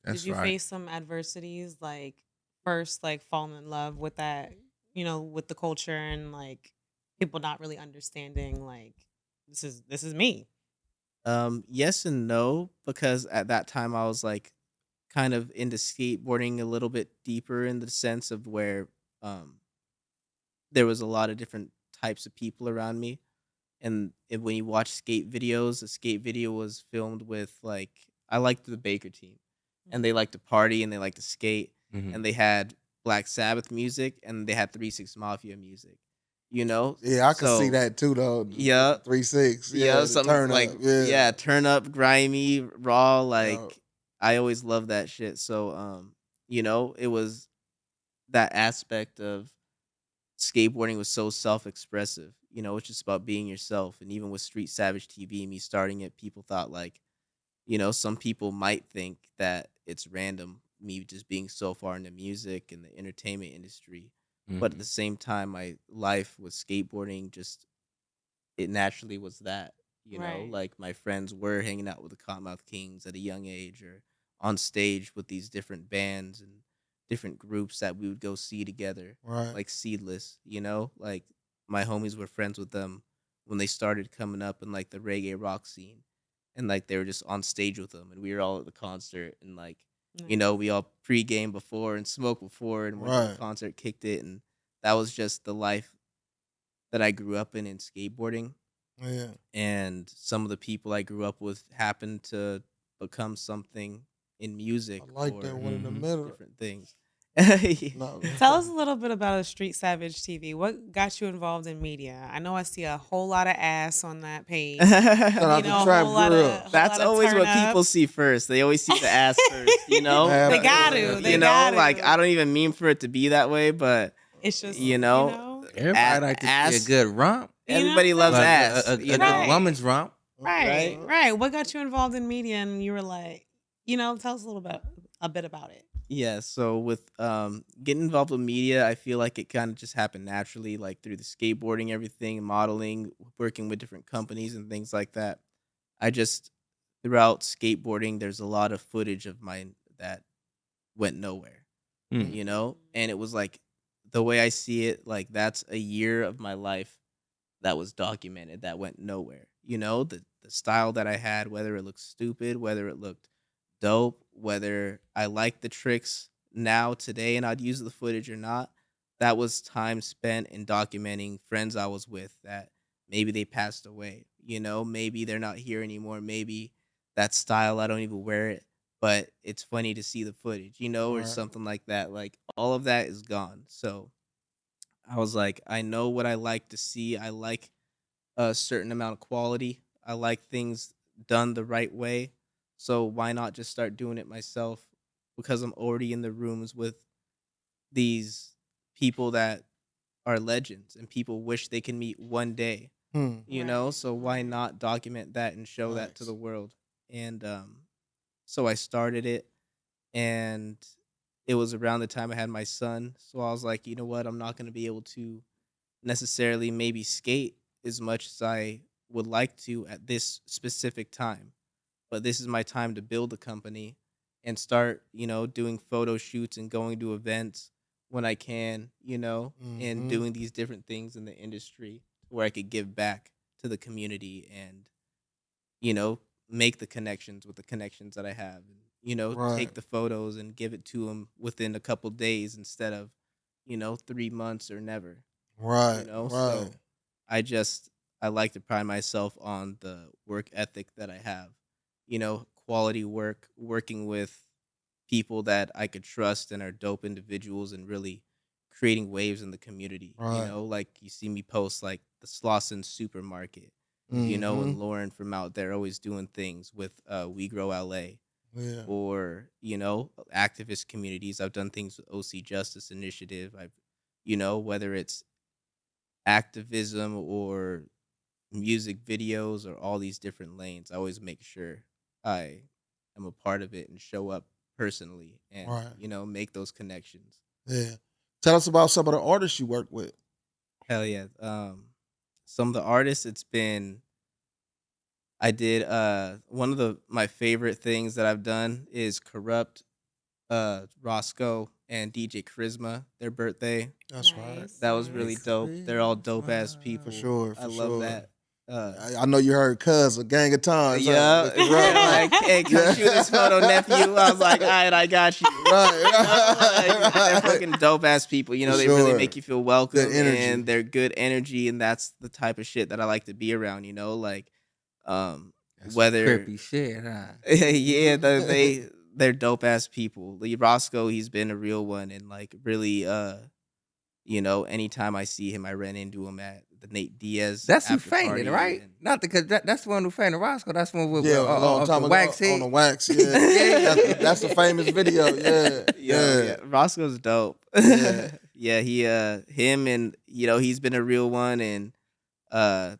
That's Did you right. face some adversities, like first, like falling in love with that, with the culture and like people not really understanding, like this is me. Yes and no, because at that time I was like kind of into skateboarding a little bit deeper, in the sense of where there was a lot of different types of people around me. And when you watch skate videos, a skate video was filmed with like, I liked the Baker team, and they like to party and they like to skate, Mhm. and they had Black Sabbath music and they had 3-6 Mafia music. Yeah, I can see So, that too though. Yeah. 3-6. Yeah, the something turn like up. Yeah. turn up, grimy, raw. Like, Yeah. I always loved that shit. So, it was that aspect of skateboarding was so self-expressive. It's just about being yourself. And even with Street Savage TV, me starting it, people thought like, some people might think that it's random, me just being so far into music and the entertainment industry. But at the same time, my life with skateboarding just it naturally was that. Right. Like my friends were hanging out with the Cottonmouth Kings at a young age, or on stage with these different bands and different groups that we would go see together, Right. like Seedless. Like my homies were friends with them when they started coming up in like the reggae rock scene, and like they were just on stage with them, and we were all at the concert, and like Nice. we all pregame before and smoked before and went to the Right. concert, kicked it, and that was just the life that I grew up in skateboarding. Yeah. And some of the people I grew up with happened to become something in music I like that or one in the middle. different things. No, Tell us a little bit about a Street Savage TV. What got you involved in media? I know I see a whole lot of ass on that page. Shout out You to know, a Trap whole lot Grill. of That's always turn what up. people see first. They always see the ass first, Yeah, They got to. They got to. like I don't even mean for it to be that way, but It's just Everybody like to see a ass- good romp. You know everybody what I'm loves saying? ass. A good Right. woman's romp. Right, Right? right. What got you involved in media, and you were like, tell us a bit about it. Yeah, so with getting involved with media, I feel like it kind of just happened naturally, like through the skateboarding, everything, modeling, working with different companies and things like that. I just throughout skateboarding, there's a lot of footage of mine that went nowhere, and it was like the way I see it, like that's a year of my life that was documented that went nowhere. The style that I had, whether it looked stupid, whether it looked dope, whether I like the tricks now today and I'd use the footage or not, that was time spent in documenting friends I was with that maybe they passed away. Maybe they're not here anymore. Maybe that style I don't even wear it, but it's funny to see the footage, or Right. something like that. Like all of that is gone. So I was like, I know what I like to see. I like a certain amount of quality. I like things done the right way. So why not just start doing it myself? Because I'm already in the rooms with these people that are legends and people wish they can meet one day, Right. So why not document that and show that to Nice. the world? And so I started it, and it was around the time I had my son. So I was like, you know what? I'm not going to be able to necessarily maybe skate as much as I would like to at this specific time. But this is my time to build a company and start, doing photo shoots and going to events when I can, and Mhm. doing these different things in the industry where I could give back to the community and, make the connections with the connections that I have. And, Right. take the photos and give it to them within a couple days instead of, 3 months or never. Right. So Right. I like to pride myself on the work ethic that I have. Quality work, working with people that I could trust and are dope individuals, and really creating waves in the community. Right. Like you see me post like the Slauson Supermarket, Mhm. and Lauren from out there always doing things with We Grow LA, Yeah. or activist communities. I've done things with OC Justice Initiative. I've whether it's activism or music videos or all these different lanes, I always make sure I am a part of it and show up personally and Right. make those connections. Yeah. Tell us about some of the artists you work with. Hell yeah. Some of the artists, it's been I did one of my favorite things that I've done is Corrupt, Roscoe, and DJ Charisma, their birthday. That's right. Nice, That was really nice. dope. They're all dope ass people. For sure. I For love sure. that. I know you heard Cuz a gang of times. Yeah, With like, Corrupt. hey, come shoot this photo, nephew. I was like, all right, I got you. Right. They're fucking dope ass people. For They really sure. make you feel welcome, Good energy. and they're good energy, and that's the type of shit that I like to be around. Like, That's whether trippy shit, huh? yeah, they're dope ass people. Lee Roscoe, he's been a real one, and like really You know, anytime I see him, I ran into him at the Nate Diaz. That's who after fainted, party, right? and- Not because that's the one who fainted Roscoe. That's the one with Yeah, a long time the ago wax on the head. wax. Yeah, that's a famous video. Yeah, yeah. Roscoe's dope. Yeah. Yeah, he him, and he's been a real one, and uh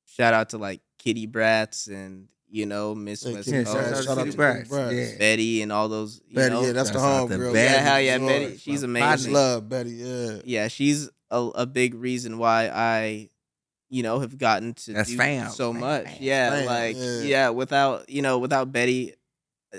shout out to like Kitty Brats and Miss Yeah, West Kitty Yeah, Brats. Coast, Shout out to Kitty Kitty Brats. Brats. Yeah. Betty, and all those. Betty, yeah, that's the Shouts out to homegirl. Betty. Yeah, hell yeah, Sure. Betty. She's I amazing. just love Betty. Yeah, Yeah, she's a big reason why I have gotten to That's do fam. so Fam. much. Fam. Yeah, Fam, like yeah. without Betty,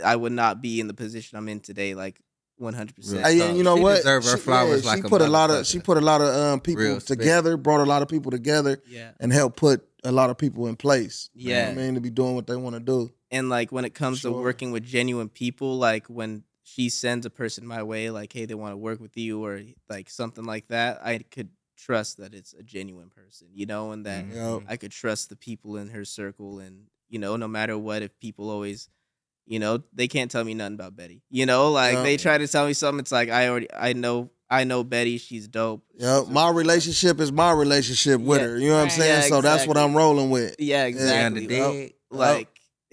I would not be in the position I'm in today. Like 100%. Real Hey, talk. and you know She what? deserve her flowers like she a put a lot of motherfucker. people Real spit. together, brought a lot of people together, Yeah. and helped put a lot of people in place. You know Yeah. what I mean, to be doing what they want to do. And like when it comes to Sure. working with genuine people, like when she sends a person my way, like, hey, they want to work with you or like something like that, I could trust that it's a genuine person, and that Yep. I could trust the people in her circle. And, no matter what, if people always, they can't tell me nothing about Betty, like Yeah. they try to tell me something. It's like, I know Betty. She's dope. Yep. She's a- My relationship is my relationship with Yeah. her. You know what I'm Right. saying? Yeah, So that's what exactly. I'm rolling with. Yeah, And exactly. the dig. Like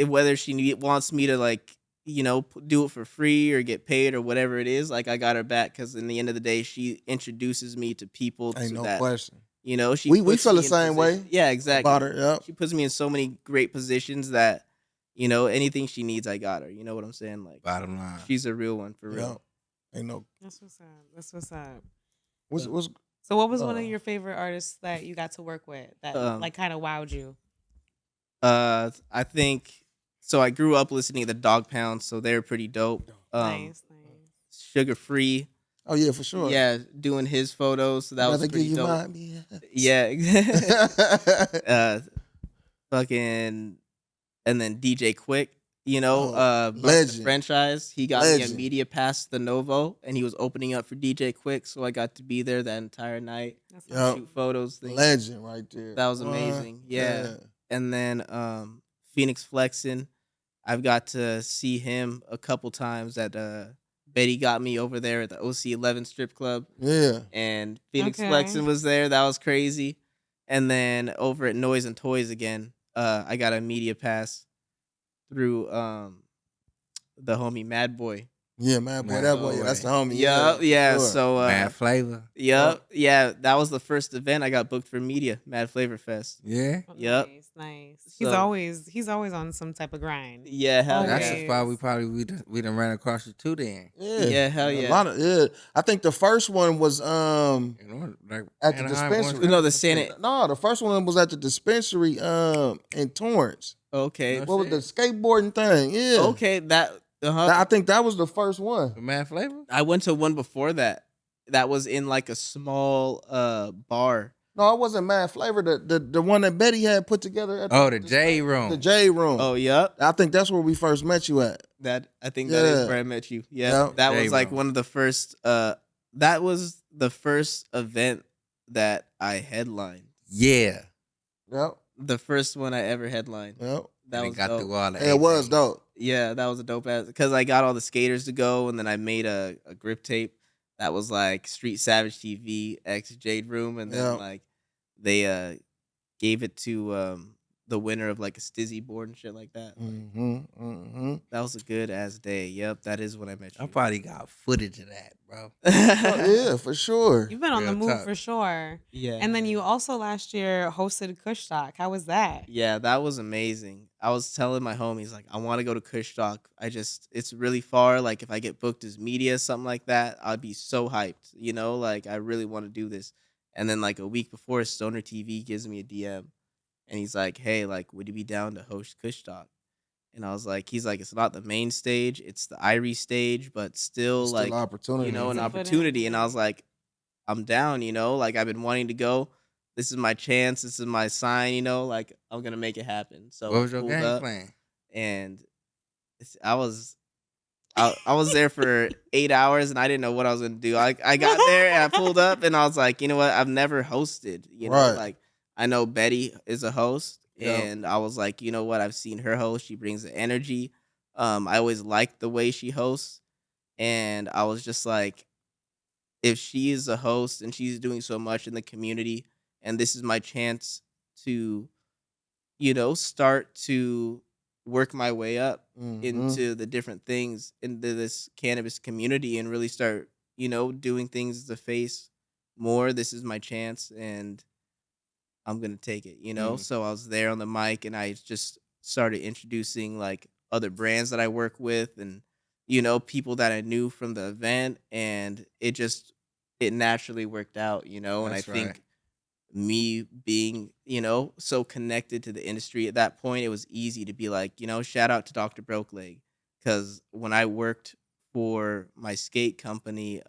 whether she wants me to like do it for free or get paid or whatever it is, like I got her back, because in the end of the day, she introduces me to people Ain't so no that question. she We puts feel me the in same way position- Yeah, exactly. about her. Yep. She puts me in so many great positions that anything she needs, I got her. You know what I'm saying? Like Bottom line. she's a real one for Yep. real. Ain't no. That's what's up. That's what's up. What's So, what was one Uh, of your favorite artists that you got to work with that like kind of wowed you? I think so. I grew up listening to the Dog Pound, so they're pretty dope. Nice. Sugar Free. Oh yeah, for sure. Yeah, doing his photos, so that was Rather pretty give you dope. mine, Yeah, fucking, and then DJ Quick, Buck the legend. franchise. He got me a Legend. media pass to the Novo, and he was opening up for DJ Quick, so I got to be there that entire night, That's Yup. shoot photos. Things. Legend right there. That was Boy, amazing. Yeah. And then Phoenix Flexin, I've got to see him a couple times at Betty got me over there at the OC11 strip club. Yeah. And Phoenix Okay. Flexin was there. That was crazy. And then over at Noise and Toys again, I got a media pass through the homie Mad Boy. Yeah, man, boy, Man, that boy, boy. that's the homie. Yeah. sure. So Mad Flavor. yeah, that was the first event I got booked for media, Mad Flavor Fest. Yeah. Yep. Nice. So- He's always on some type of grind. Yeah, hell That's yeah. Okay. the spot we done ran across the two then. Yeah, hell A yeah. lot of I think the first one was You know, like at the Anaheim, dispensary. No, the Santa. No, the first one was at the dispensary in Torrance. Okay. No What was shit. the skateboarding thing? Yeah. Okay, that I think that was the first one. The Mad Flavor? I went to one before that. That was in like a small bar. No, it wasn't Mad Flavor. The one that Betty had put together. At Oh, the J Room. The J Room. Oh, yep. I think that's where we first met you at. I think that is Yeah. where I met you. Yeah. Yep. That was like J-Room. one of the first that was the first event that I headlined. Yeah. Yep. The first one I ever headlined. Yep. That And was it got dope. through all the It was dope. Yeah, that was a dope ass, because I got all the skaters to go, and then I made a grip tape that was like Street Savage TV X Jade Room, and then Yeah. like they gave it to the winner of like a Stizzy board and shit like that. Mm-hmm. Mm-hmm. That was a good ass day. Yep, that is when I met I you. probably got footage of that, bro. Yeah, for sure. You've been on the Real move talk. for sure. Yeah, And then you also last year hosted Kush Talk. How was that? Yeah, that was amazing. I was telling my homies, like, I want to go to Kush Talk. It's really far. Like, if I get booked as media, something like that, I'd be so hyped. Like, I really want to do this. And then, like, a week before, Stoner TV gives me a DM. And he's like, hey, like, would you be down to host Kush Talk? And I was like, he's like, it's not the main stage. It's the Irie stage, but still, Still like, opportunity. an It's a foot in. opportunity. And I was like, I'm down, like I've been wanting to go. This is my chance. This is my sign, like I'm going to make it happen. So What was your pulled game up, plan? and I was there for 8 hours, and I didn't know what I was going to do. I got there and I pulled up, and I was like, you know what? I've never hosted, Right. like I know Betty is a host, Yeah. and I was like, you know what? I've seen her host. She brings the energy. I always liked the way she hosts, and I was just like, if she is a host and she's doing so much in the community, and this is my chance to, start to work my way up Mm-hmm. into the different things into this cannabis community and really start, doing things as a face more. This is my chance and I'm gonna take it, Mm. So I was there on the mic and I just started introducing like other brands that I work with and people that I knew from the event and it naturally worked out, and I That's right. think me being, so connected to the industry at that point, it was easy to be like, shout out to Dr. Brokeleg. Cause when I worked for my skate company,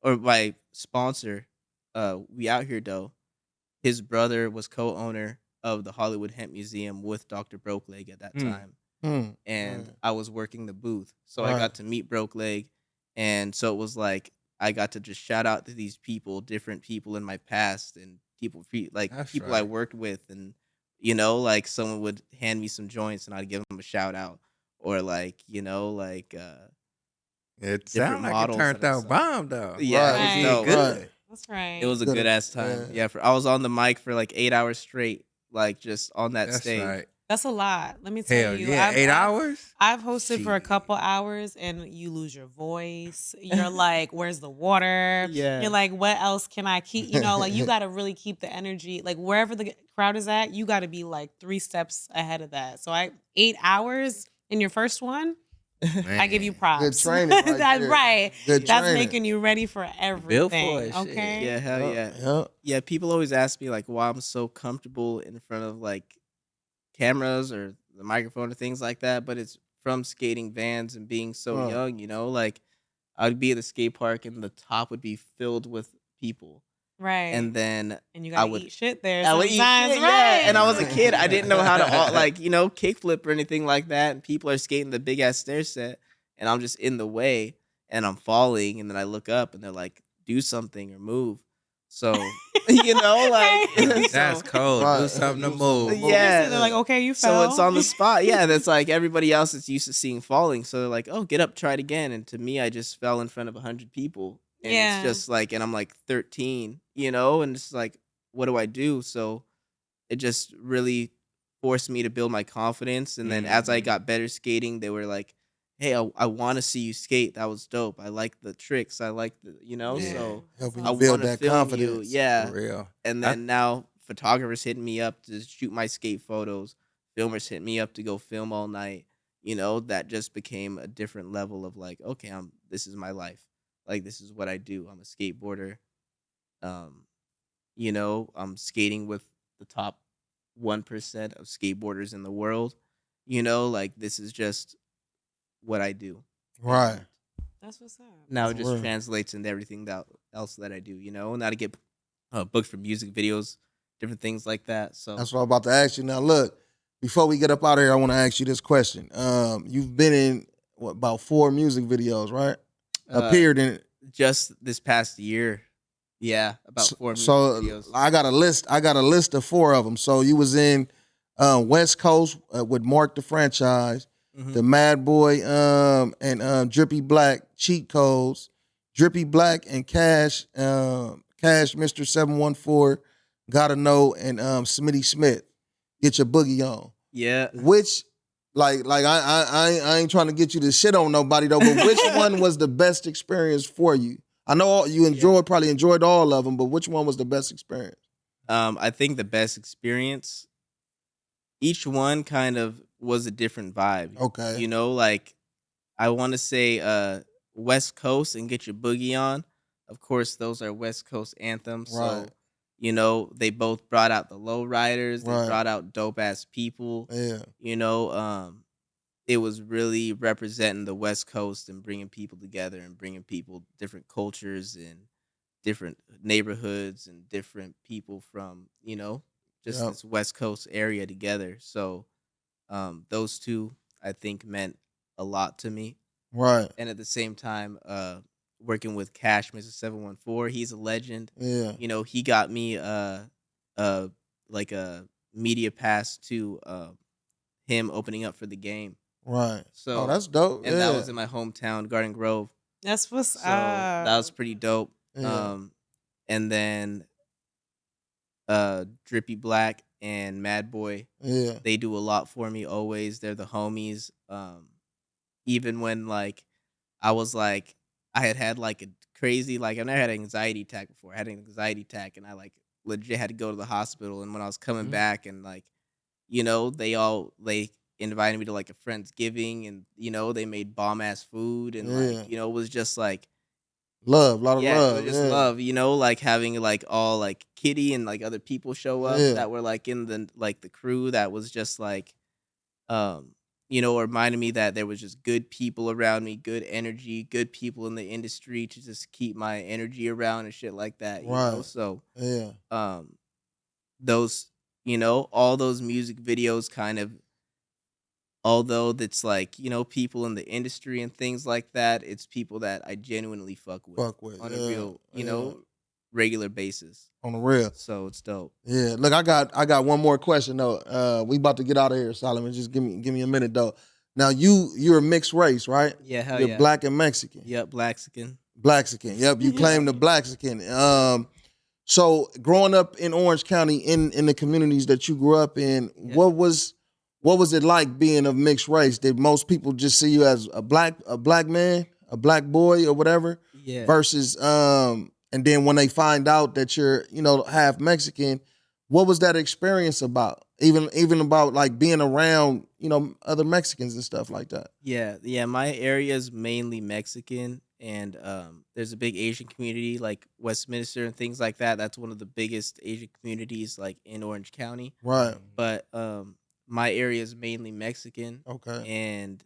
or my sponsor, We Out Here Dough, his brother was co-owner of the Hollywood Hemp Museum with Dr. Brokeleg at that Mm. time. Mm. And I was working the booth. So I Right. got to meet Brokeleg. And so it was like I got to just shout out to these people, different people in my past and like That's people I right. worked with and like someone would hand me some joints and I'd give them a shout out or like, It different souned like it models turned that I out saw. bomb though. Yeah, Right. it was Right. dope. Right. That's It right. was a Good. good ass time. Yeah. Yeah, I was on the mic for like 8 hours straight, like just on that That's stage. right. That's a lot. Let me tell Hell you. yeah. 8 I've hours? I've hosted for a Shit. couple hours and you lose your voice. You're like, where's the water? Yeah. You're like, what else can I keep? Like you got to really keep the energy. Like wherever the crowd is at, you got to be like 3 steps ahead of that. So 8 hours in your first one, I give you Man. props. Good training right That's there. right. Good That's training. making you ready for Built for everything. it, shit. Okay. Yeah, hell yeah. Yup. Yeah, people always ask me like why I'm so comfortable in front of like cameras or the microphone or things like that, but it's from skating vans and being so Right. young, like I'd be at the skate park and the top would be filled with people. Right. And then And you I gotta would eat shit there I would eat sometimes. shit, Right. yeah. And I was a kid. I didn't know how to like, kickflip or anything like that. And people are skating the big ass stair set and I'm just in the way and I'm falling and then I look up and they're like, do something or move. So, like That's so cold. Right. Do something to Do something to move. move. yeah. They're like, okay, you So fell. it's on the spot. Yeah, that's like everybody else is used to seeing falling. So they're like, oh, get up, try it again. And to me, I just fell in front of 100 people. And Yeah. it's just like, and I'm like 13, and it's like, what do I do? So it just really forced me to build my confidence. And then as I Mhm. got better skating, they were like, hey, I want to see you skate. That was dope. I like the tricks. I like the, Yeah. so Helping I you build want to that film confidence. you. Yeah. For real. And I- then now photographers hitting me up to shoot my skate photos. Filmers hit me up to go film all night. That just became a different level of like, okay, this is my life. Like this is what I do. I'm a skateboarder. Um, I'm skating with the top 1% of skateboarders in the world. Like this is just what I do. Right. And That's what's up. now it For just real. translates into everything else that I do, Now to get booked for music videos, different things like that. So That's what I'm about to ask you. Now, look, before we get up out of here, I want to ask you this question. You've been in about 4 music videos, right? Appeared in. just this past year, yeah, about 4 music So videos. I got a list. I got a list of 4 of them. So you was in West Coast with Mark the Franchise, Mhm. the Mad Boy, and Drippy Black Cheat Codes, Drippy Black and Cash, Mr. 714, Gotta Know, and Smitty Smith. Get your boogie on. Yeah. Which, I ain't trying to get you to shit on nobody though, but which one was the best experience for you? I know you probably enjoyed all of them, but which one was the best experience? I think the best experience, each one kind of was a different vibe. Okay. Like I want to say West Coast and Get Your Boogie On. Of course, those are West Coast anthems. Right. So, they both brought out the lowriders. They Right. brought out dope ass people. Yeah. It was really representing the West Coast and bringing people together and bringing people different cultures and different neighborhoods and different people from just Yep. this West Coast area together. So those two I think meant a lot to me. Right. And at the same time, working with Cash, Mr. 714, he's a legend. Yeah. He got me like a media pass to him opening up for the game. Right. So Oh, that's dope. and yeah. that was in my hometown, Garden Grove. That's what's So up. that was pretty dope. Yeah. And then Drippy Black and Mad Boy. Yeah. They do a lot for me always. They're the homies. Even when like I was like I had like a crazy like I've never had an anxiety attack before. I had an anxiety attack and I like legit had to go to the hospital. And when I was coming back and like they invited me to like a friendsgiving and they made bomb ass food and Yeah. like it was just like Love, a lot of yeah, it love. was just Yeah. love, like having like all like Kitty and like other people show up Yeah. that were like in the crew that was just like reminded me that there was just good people around me, good energy, good people in the industry to just keep my energy around and shit like that, Right. So Yeah. those all those music videos kind of although that's like people in the industry and things like that, it's people that I genuinely fuck with Fuck with. on a Yeah. real Yeah. regular basis, On the real. so it's dope. Yeah. Look, I got one more question though. We about to get out of here, Solomon. Just give me a minute though. Now you're a mixed race, right? Yeah, hell You're yeah. black and Mexican. Yep, Blaxican. Blaxican. Yep, you claim the Blaxican. So growing up in Orange County in the communities that you grew up in, Yeah. what was it like being of mixed race? Did most people just see you as a black man, a black boy or whatever? Yeah. Versus and then when they find out that you're, half Mexican, what was that experience about? Even about like being around, other Mexicans and stuff like that. Yeah. My area is mainly Mexican, and there's a big Asian community like Westminster and things like that. That's one of the biggest Asian communities like in Orange County. Right. But my area is mainly Mexican, Okay. and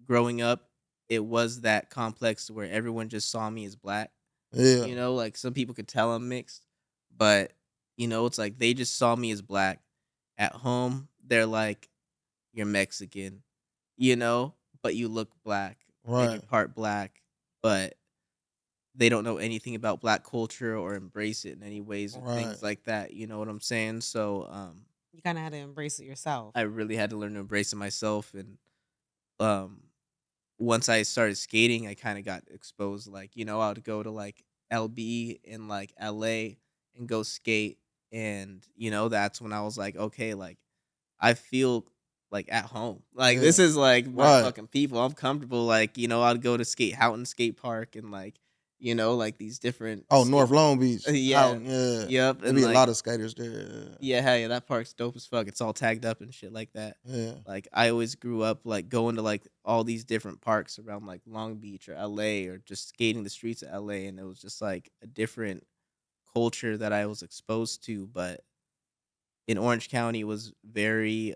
growing up, it was that complex where everyone just saw me as black. Yeah. Like some people could tell I'm mixed, but it's like they just saw me as black. At home, they're like, "You're Mexican," but you look black, and Right. you're part black, but they don't know anything about black culture or embrace it in any ways or Right. things like that. You know what I'm saying? So, You kind of had to embrace it yourself. I really had to learn to embrace it myself, and once I started skating, I kind of got exposed. Like, I would go to like LB in like LA and go skate, and that's when I was like, okay, like I feel like at home. Like this Yeah. is like my Right. fucking people. I'm comfortable. Like I'd go to skate Houghton Skate Park and like like these different. Oh, North Long Beach. Yeah. Out, yeah. Yep. There And be a like, lot of skaters there. yeah, hell yeah, that park's dope as fuck. It's all tagged up and shit like that. Yeah. Like I always grew up like going to like all these different parks around like Long Beach or LA or just skating the streets of LA, and it was just like a different culture that I was exposed to. But in Orange County, it was very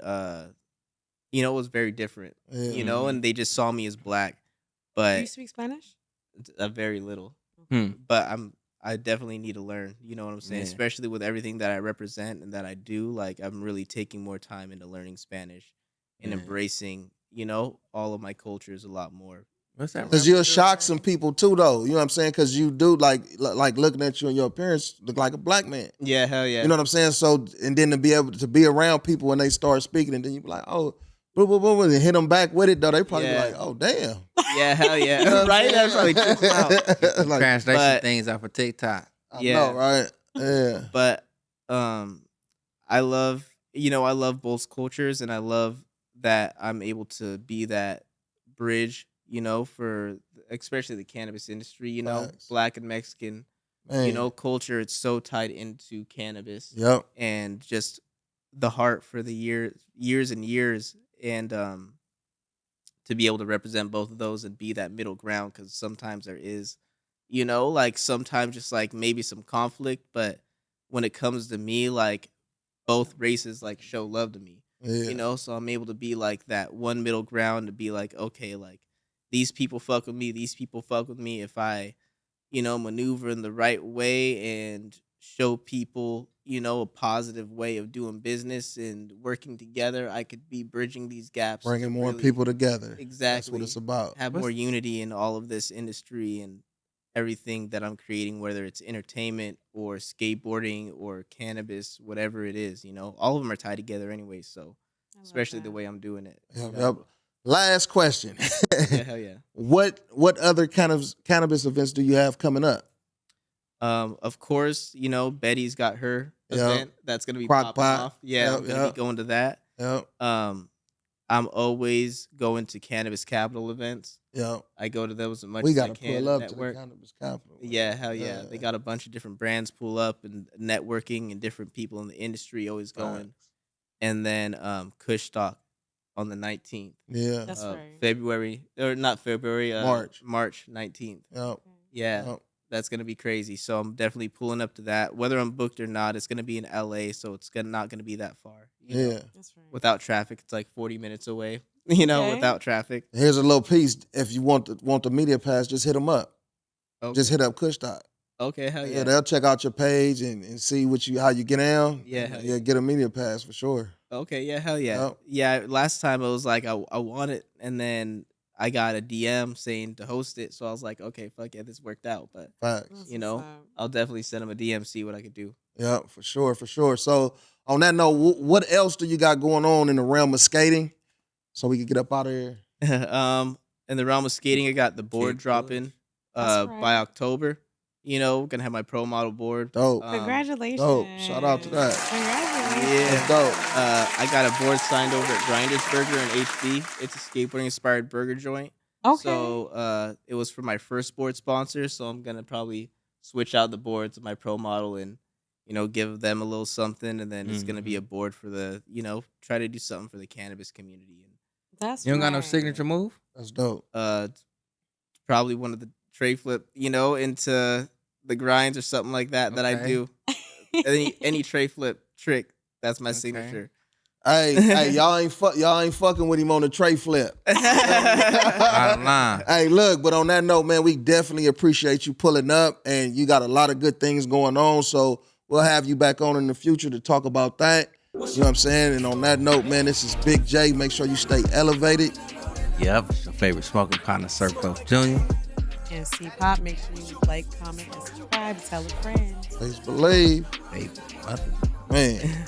it was very different. Yeah. And they just saw me as black, Do but you speak Spanish? a very little. Hmm. But I definitely need to learn. You know what I'm saying? Yeah. Especially with everything that I represent and that I do. Like I'm really taking more time into learning Spanish and Yeah. embracing, all of my cultures a lot more. What's that? Because you'll shock some people too, though. You know what I'm saying? Because you do like looking at you and your appearance look like a black man. Yeah, hell yeah. You know what I'm saying? So and then to be able to be around people when they start speaking, and then you be like, oh, and hit them back with it though. They probably be Yeah. like, oh damn. Yeah, hell You know yeah. what I'm Right? saying? That's probably tripped them out. Like, Translation but- things off of TikTok. I Yeah. know, right? Yeah. But I love I love both cultures, and I love that I'm able to be that bridge, for especially the cannabis industry, Facts. black and Mexican, Man. culture. It's so tied into cannabis Yep. and just the heart for the years and years, and to be able to represent both of those and be that middle ground, because sometimes there is, like sometimes just like maybe some conflict, but when it comes to me, like both races like show love to me, Yeah. so I'm able to be like that one middle ground to be like, okay, like these people fuck with me, these people fuck with me if I, maneuver in the right way and show people, a positive way of doing business and working together. I could be bridging these gaps, to Bringing more really- people together. Exactly. That's what it's about. have more unity in all of this industry and everything that I'm creating, whether it's entertainment or skateboarding or cannabis, whatever it is, all of them are tied together anyway. So I love especially the that. way I'm doing it. Yep, yep. Last question. Yeah, hell yeah. What other kind of cannabis events do you have coming up? Of course, you know, Betty's got her Yep. event that's gonna be Crock popping pot. off. Yeah, Yep, I'm gonna yep. be going to that. Yep. I'm always going to Cannabis Capital events. Yep. I go to those as much We as I gotta can. pull up to the Network. cannabis capital. Yeah, hell yeah. They got a bunch of different brands pull up and networking and different people in the industry always going. Facts. And then Kush Talk on the 19th. Yeah. That's right. February, or not February, March 19th. Yep. Yeah, Yep. that's going to be crazy. So I'm definitely pulling up to that. Whether I'm booked or not, it's going to be in LA, so it's not going to be that far. You know? Yeah. That's right. Without traffic, it's like 40 minutes away, you know, Okay. without traffic. Here's a little piece. If you want the media pass, just hit them up. Okay. Just hit up Kushstock. Okay, hell Yeah, yeah. they'll check out your page and see how you get down. Yeah, And, hell yeah, get a media pass for sure. Okay, yeah, hell yeah. Yep. Yeah, last time it was like I want it, and then I got a DM saying to host it, so I was like, okay, fuck yeah, this worked out. But Facts. That's you know, what's up. I'll definitely send him a DM, see what I could do. Yeah, for sure, for sure. So on that note, what else do you got going on in the realm of skating? So we can get up out of here. In the realm of skating, I got the board Skateboards. dropping That's by right. October. You know, gonna have my pro model board. Dope. Congratulations. dope. Shout out to that. Congratulations. That's dope. I got a board signed over at Grinders Burger in HB. It's a skateboarding inspired burger joint. Okay. So it was for my first board sponsor. So I'm gonna probably switch out the board to my pro model and, you know, give them a little something, and then it's gonna be a board for the, you know, try to do something for the cannabis community. And That's You don't got no right. signature move? That's dope. it's probably one of the tray flip, you know, into the grinds or something like that I Okay. do. Any tray flip trick, that's my signature. Hey, y'all ain't fucking with him on the tray flip. Bottom line. Hey, look, but on that note, man, we definitely appreciate you pulling up, and you got a lot of good things going on. So we'll have you back on in the future to talk about that. You know what I'm saying? And on that note, man, this is Big J. Make sure you stay elevated. Yep, it's your favorite smoking partner, Circle Jr. And C-Pop, make sure you like, comment, and subscribe. Tell a friend. Please believe. Baby, mother. Man.